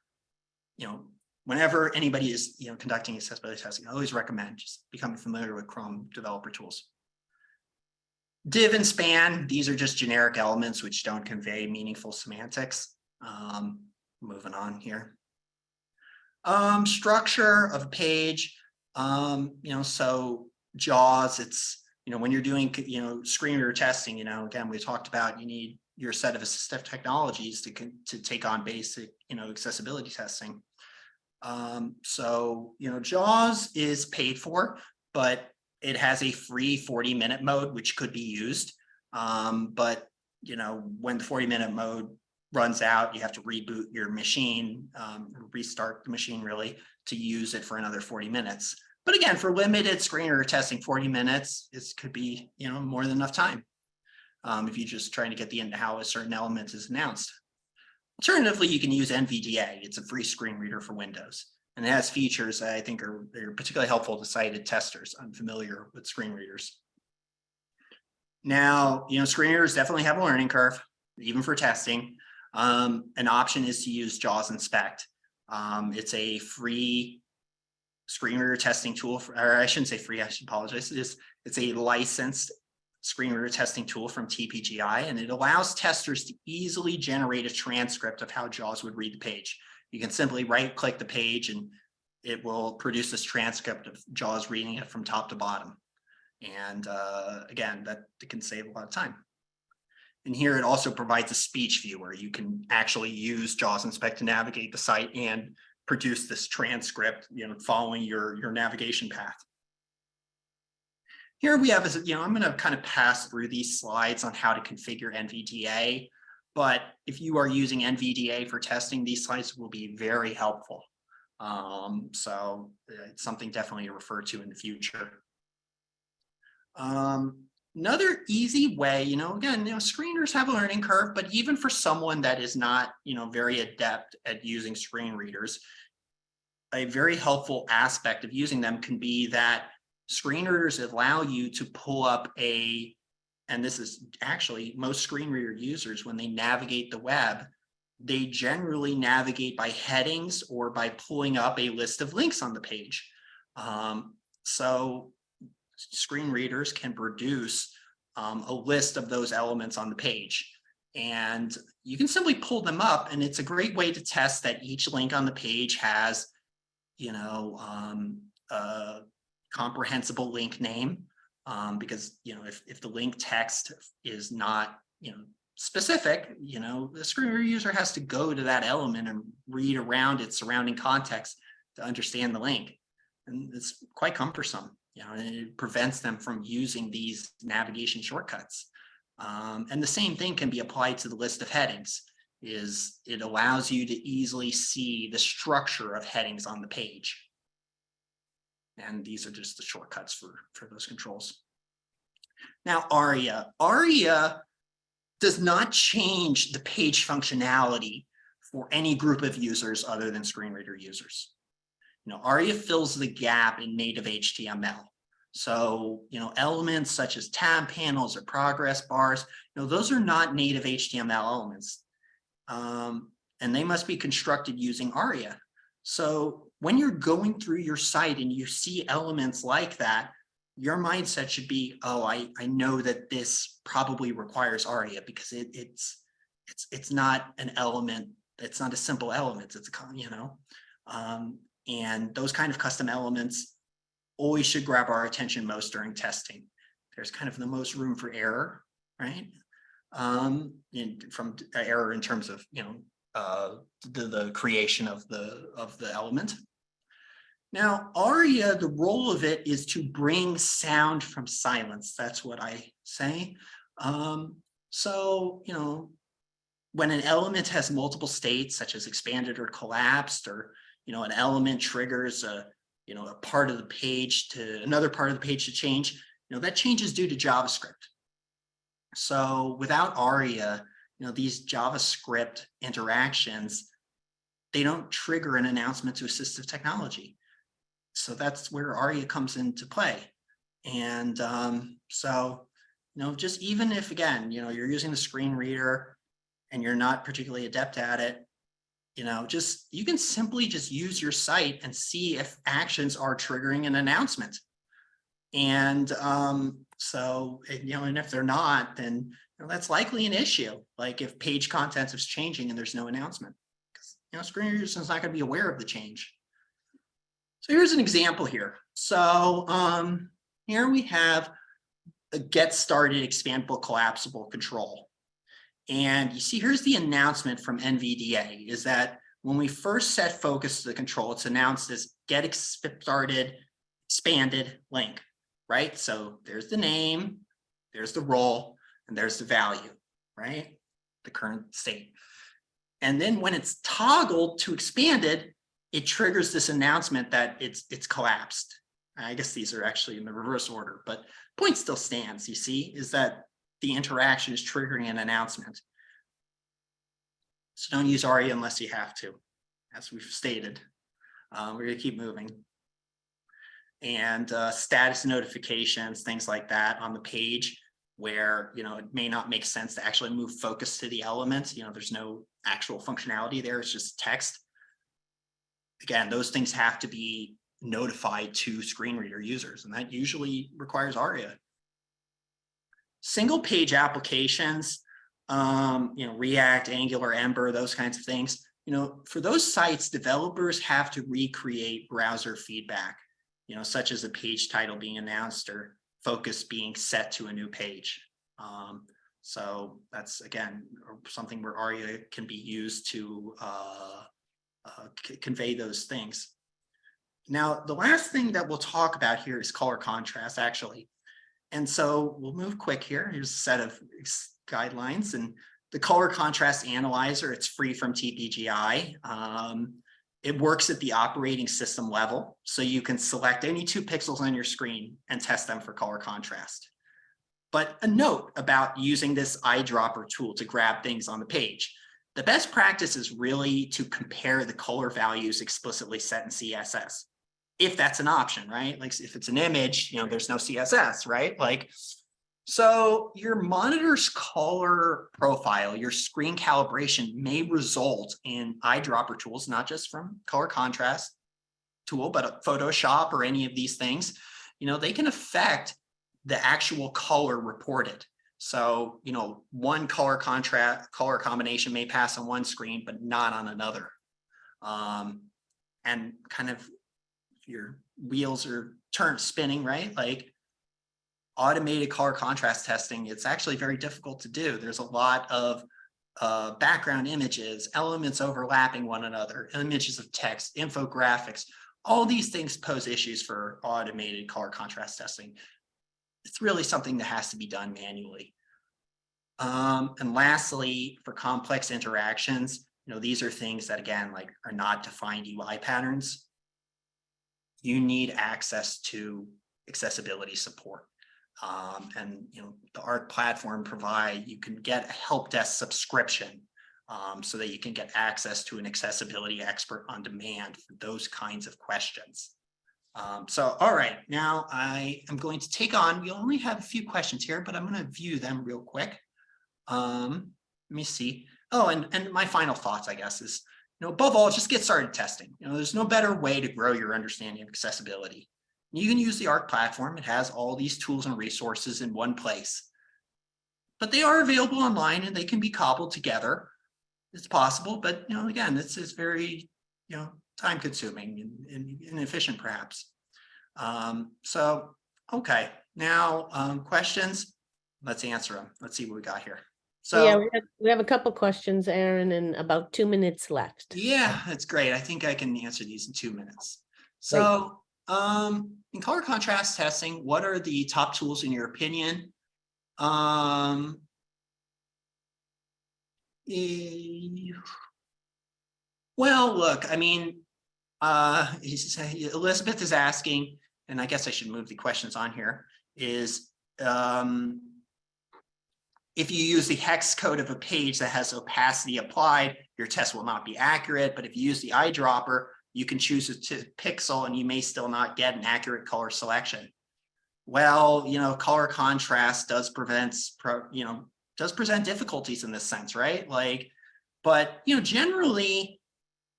whenever anybody is, conducting accessibility testing, I always recommend just becoming familiar with Chrome Developer Tools. Div and span, these are just generic elements which don't convey meaningful semantics. Moving on here. Structure of a page, so JAWS, it's, when you're doing, screen reader testing, again, we talked about you need your set of assistive technologies to take on basic, accessibility testing. So, JAWS is paid for, but it has a free 40-minute mode, which could be used. But, when the 40-minute mode runs out, you have to reboot your machine, restart the machine really to use it for another 40 minutes. But again, for limited screen reader testing, 40 minutes, this could be, more than enough time. If you're just trying to get the into how a certain element is announced. Alternatively, you can use NVDA. It's a free screen reader for Windows. And it has features that I think are particularly helpful to sighted testers unfamiliar with screen readers. Now, screen readers definitely have a learning curve, even for testing. An option is to use JAWS Inspect. It's a free screen reader testing tool, or I shouldn't say free, I should apologize. It's a licensed screen reader testing tool from TPGI, and it allows testers to easily generate a transcript of how JAWS would read the page. You can simply right-click the page and it will produce this transcript of JAWS reading it from top to bottom. And again, that can save a lot of time. And here it also provides a speech viewer. You can actually use JAWS Inspect to navigate the site and produce this transcript, following your navigation path. Here we have, I'm going to kind of pass through these slides on how to configure NVDA, but if you are using NVDA for testing, these slides will be very helpful. So it's something definitely to refer to in the future. Another easy way, again, screeners have a learning curve, but even for someone that is not, very adept at using screen readers, a very helpful aspect of using them can be that screen readers allow you to pull up and this is actually most screen reader users, when they navigate the web, they generally navigate by headings or by pulling up a list of links on the page. So screen readers can produce a list of those elements on the page, and you can simply pull them up, and it's a great way to test that each link on the page has, comprehensible link name, because, if the link text is not, specific, the screen reader user has to go to that element and read around its surrounding context to understand the link. And it's quite cumbersome, and it prevents them from using these navigation shortcuts. And the same thing can be applied to the list of headings. It allows you to easily see the structure of headings on the page. And these are just the shortcuts for those controls. Now, ARIA does not change the page functionality for any group of users other than screen reader users. ARIA fills the gap in native HTML. So, elements such as tab panels or progress bars, those are not native HTML elements. And they must be constructed using ARIA. So when you're going through your site and you see elements like that, your mindset should be, oh, I know that this probably requires ARIA, because it's not an element. It's not a simple element. It's and those kind of custom elements always should grab our attention most during testing. There's kind of the most room for error, right? From error in terms of the creation of the element. Now, ARIA, the role of it is to bring sound from silence. That's what I say. So, when an element has multiple states, such as expanded or collapsed, or an element triggers a part of the page to another part of the page to change, that change is due to JavaScript. So without ARIA, these JavaScript interactions, they don't trigger an announcement to assistive technology. So that's where ARIA comes into play. And so, just even if, again, you're using the screen reader and you're not particularly adept at it, you can simply just use your site and see if actions are triggering an announcement. And so, and if they're not, then that's likely an issue. Like if page content is changing and there's no announcement, because screen reader is not going to be aware of the change. So here's an example here. So here we have a get started expandable collapsible control. And you see, here's the announcement from NVDA, is that when we first set focus to the control, it's announced as get started expanded link, right? So there's the name, there's the role, and there's the value, right? The current state. And then when it's toggled to expanded, it triggers this announcement that it's collapsed. I guess these are actually in the reverse order, but point still stands, you see, is that the interaction is triggering an announcement. So don't use ARIA unless you have to, as we've stated. We're going to keep moving. And status notifications, things like that on the page where, it may not make sense to actually move focus to the element. There's no actual functionality there. It's just text. Again, those things have to be notified to screen reader users, and that usually requires ARIA. Single page applications, React, Angular, Ember, those kinds of things. For those sites, developers have to recreate browser feedback, such as a page title being announced or focus being set to a new page. So that's, again, something where ARIA can be used to convey those things. Now, the last thing that we'll talk about here is color contrast, actually. And so we'll move quick here. Here's a set of guidelines, and the color contrast analyzer, it's free from TPGI. It works at the operating system level. So you can select any 2 pixels on your screen and test them for color contrast. But a note about using this eyedropper tool to grab things on the page. The best practice is really to compare the color values explicitly set in CSS, if that's an option, right? Like if it's an image, there's no CSS, right? So your monitor's color profile, your screen calibration may result in eyedropper tools, not just from color contrast tool, but Photoshop or any of these things. They can affect the actual color reported. So, one color combination may pass on one screen, but not on another. And kind of your wheels are spinning, right? Like automated color contrast testing, it's actually very difficult to do. There's a lot of background images, elements overlapping one another, images of text, infographics. All these things pose issues for automated color contrast testing. It's really something that has to be done manually. And lastly, for complex interactions, these are things that, again, like are not defined UI patterns. You need access to accessibility support. And the ARC platform you can get a help desk subscription so that you can get access to an accessibility expert on demand for those kinds of questions. So, all right, now I am going to take on, we only have a few questions here, but I'm going to view them real quick. Let me see. Oh, and my final thoughts, I guess, is, above all, just get started testing. There's no better way to grow your understanding of accessibility. You can use the ARC platform. It has all these tools and resources in one place, but they are available online and they can be cobbled together. It's possible, but again, this is very, time consuming and inefficient perhaps. So, okay, now questions, let's answer them. Let's see what we got here. So yeah, we have a couple questions, Aaron, and about 2 minutes left. Yeah, that's great. I think I can answer these in 2 minutes. So in color contrast testing, what are the top tools in your opinion? Well, look, I mean, Elizabeth is asking, and I guess I should move the questions on here, is if you use the hex code of a page that has opacity applied, your test will not be accurate. But if you use the eyedropper, you can choose to pixel and you may still not get an accurate color selection. Well, color contrast does present difficulties in this sense, right? Like, but generally,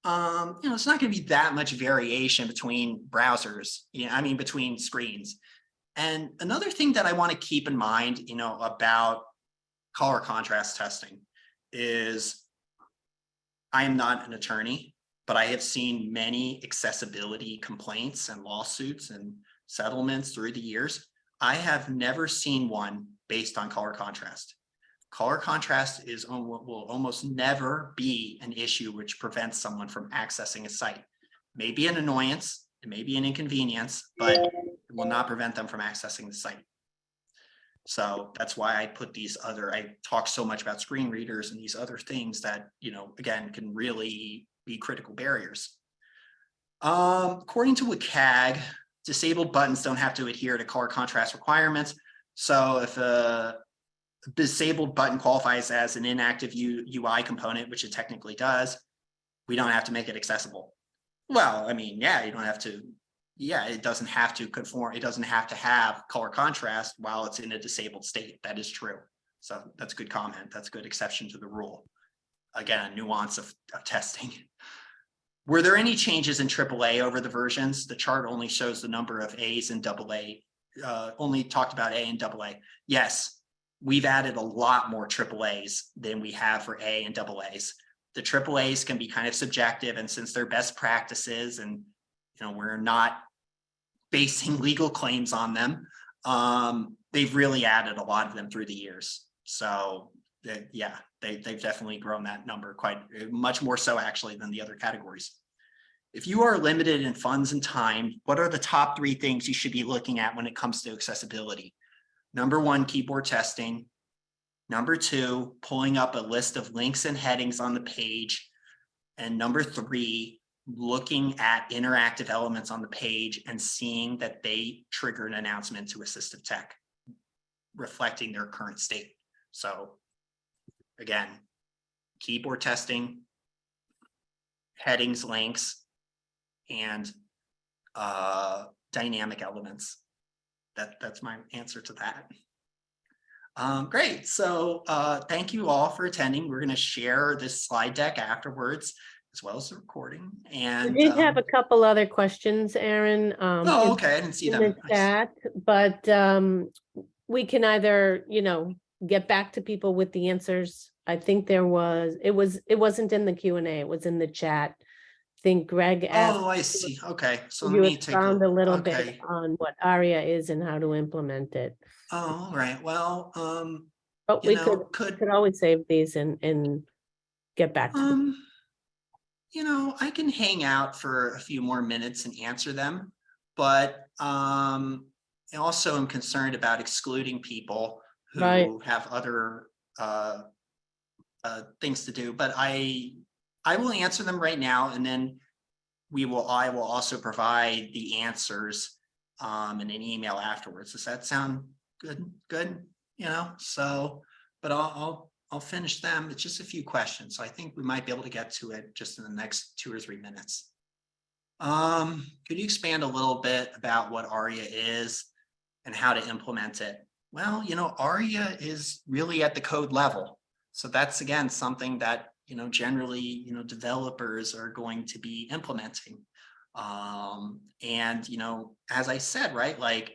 it's not going to be that much variation between browsers. Between screens. And another thing that I want to keep in mind, about color contrast testing is I am not an attorney, but I have seen many accessibility complaints and lawsuits and settlements through the years. I have never seen one based on color contrast. Color contrast will almost never be an issue which prevents someone from accessing a site. It may be an annoyance, it may be an inconvenience, but it will not prevent them from accessing the site. So that's why I talk so much about screen readers and these other things that, again, can really be critical barriers. According to WCAG, disabled buttons don't have to adhere to color contrast requirements. So if a disabled button qualifies as an inactive UI component, which it technically does, we don't have to make it accessible. Well, yeah, you don't have to. Yeah, it doesn't have to conform. It doesn't have to have color contrast while it's in a disabled state. That is true. So that's a good comment. That's a good exception to the rule. Again, nuance of testing. Were there any changes in AAA over the versions? The chart only shows the number of A's and AA. Only talked about A and AA. Yes, we've added a lot more AAAs than we have for A and AA's. The AAA's can be kind of subjective, and since they're best practices and we're not basing legal claims on them, they've really added a lot of them through the years. So they've definitely grown that number quite much more so actually than the other categories. If you are limited in funds and time, what are the top 3 things you should be looking at when it comes to accessibility? Number 1, keyboard testing. Number 2, pulling up a list of links and headings on the page. And number 3, looking at interactive elements on the page and seeing that they trigger an announcement to assistive tech, reflecting their current state. So again, keyboard testing, headings, links, and dynamic elements. That's my answer to that. Great. So thank you all for attending. We're going to share this slide deck afterwards, as well as the recording. And We did have a couple other questions, Aaron. oh, okay. I didn't see in them. the chat, but we can either, get back to people with the answers. I think it wasn't in the Q&A, it was in the chat. I think Greg asked. Oh, I see. Okay, so let You me take expound a little bit okay. on what ARIA is and how to implement it. Oh, all right. Well, But you we know, could always save these and get back to them. I can hang out for a few more minutes and answer them, but I also am concerned about excluding people Right. who have other things to do. But I will answer them right now, and then I will also provide the answers in an email afterwards. Does that sound good? Good. So, but I'll finish them. It's just a few questions. So I think we might be able to get to it just in the next 2 or 3 minutes. Could you expand a little bit about what ARIA is and how to implement it? Well, ARIA is really at the code level. So that's, again, something that, generally, developers are going to be implementing. And, as I said, right, like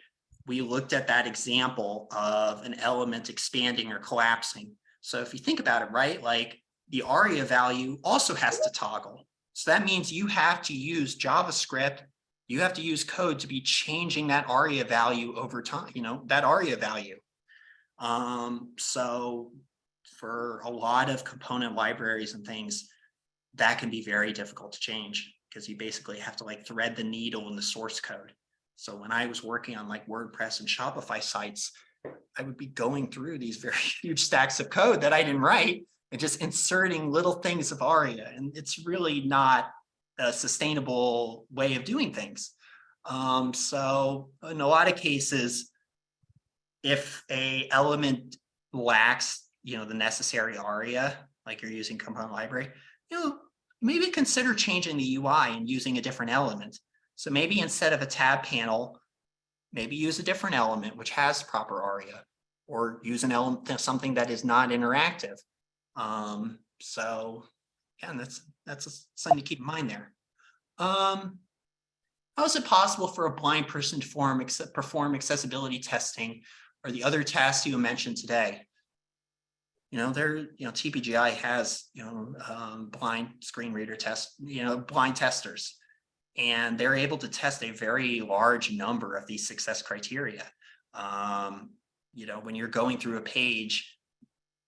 we looked at that example of an element expanding or collapsing. So if you think about it, right, like the ARIA value also has to toggle. So that means you have to use JavaScript, you have to use code to be changing that ARIA value over time, that ARIA value. So for a lot of component libraries and things, that can be very difficult to change because you basically have to like thread the needle in the source code. So when I was working on like WordPress and Shopify sites, I would be going through these very huge stacks of code that I didn't write and just inserting little things of ARIA. And it's really not a sustainable way of doing things. So in a lot of cases, if a element lacks, the necessary ARIA, like you're using component library, maybe consider changing the UI and using a different element. So maybe instead of a tab panel, maybe use a different element which has proper ARIA, or use an element, something that is not interactive. So again, that's something to keep in mind there. How is it possible for a blind person to perform accessibility testing or the other tasks you mentioned today? TPGI has, blind screen reader test, blind testers, and they're able to test a very large number of these success criteria. When you're going through a page,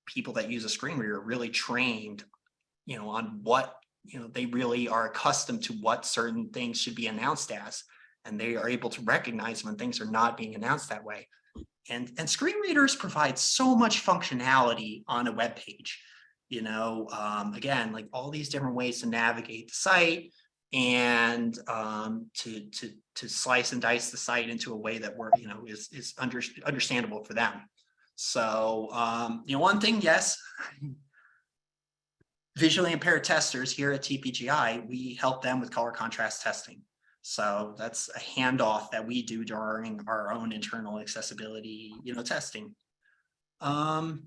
people that use a screen reader are really trained, on what, they really are accustomed to what certain things should be announced as, and they are able to recognize when things are not being announced that way. And screen readers provide so much functionality on a web page. Again, like all these different ways to navigate the site and to slice and dice the site into a way that is understandable for them. So one thing, yes, visually impaired testers here at TPGI, we help them with color contrast testing. So that's a handoff that we do during our own internal accessibility, testing. What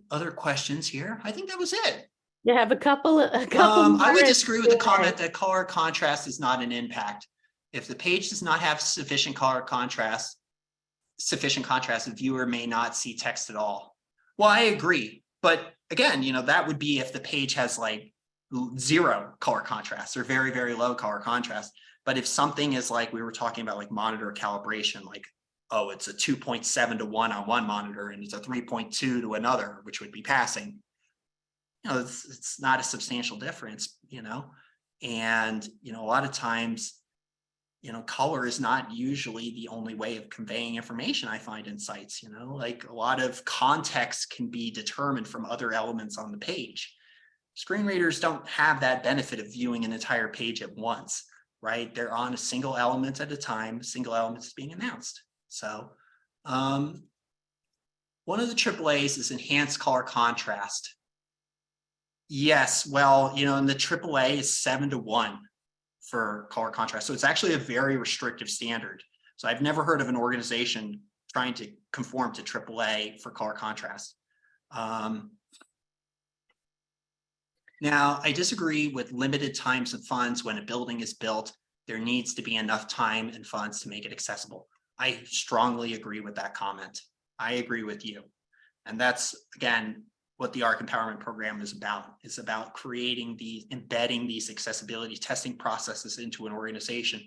other questions here? I think that was it. You have a couple. I would disagree with the comment that color contrast is not an impact. If the page does not have sufficient contrast, the viewer may not see text at all. Well, I agree. But again, that would be if the page has like 0 color contrast or very, very low color contrast. But if something is like we were talking about, like monitor calibration, like, oh, it's a 2.7 to 1 on one monitor and it's a 3.2 to another, which would be passing. It's not a substantial difference, and, a lot of times, color is not usually the only way of conveying information I find in sites, like a lot of context can be determined from other elements on the page. Screen readers don't have that benefit of viewing an entire page at once, right? They're on a single element at a time, single element is being announced. So one of the AAAs is enhanced color contrast. Yes, well, and the AAA is 7 to 1 for color contrast. So it's actually a very restrictive standard. So I've never heard of an organization trying to conform to AAA for color contrast. Now, I disagree with limited times and funds. When a building is built, there needs to be enough time and funds to make it accessible. I strongly agree with that comment. I agree with you. And that's, again, what the ARC Empowerment Program is about. It's about embedding these accessibility testing processes into an organization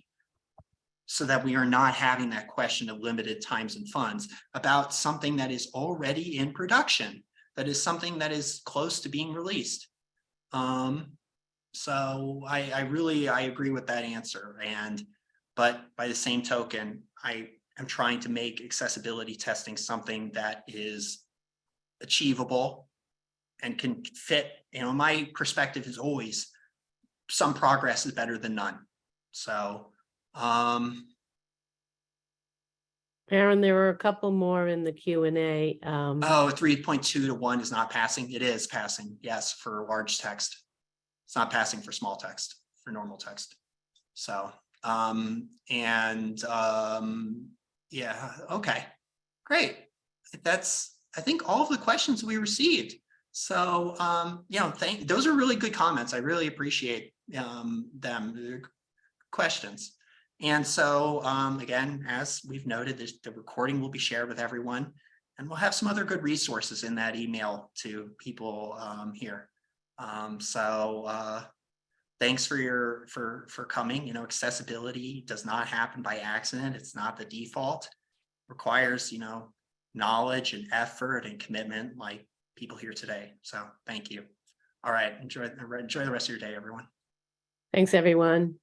so that we are not having that question of limited times and funds about something that is already in production, that is something that is close to being released. So I agree with that answer. But by the same token, I am trying to make accessibility testing something that is achievable and can fit. My perspective is always some progress is better than none. So, Aaron, there were a couple more in the Q&A. 3.2 to 1 is not passing. It is passing, yes, for large text. It's not passing for small text, for normal text. So, yeah, okay, great. I think all of the questions we received. So, those are really good comments. I really appreciate the questions. And so, again, as we've noted, the recording will be shared with everyone, and we'll have some other good resources in that email to people here. Thanks for coming. Accessibility does not happen by accident. It's not the default. It requires, knowledge and effort and commitment like people here today. So thank you. All right. Enjoy the rest of your day, everyone. Thanks, everyone.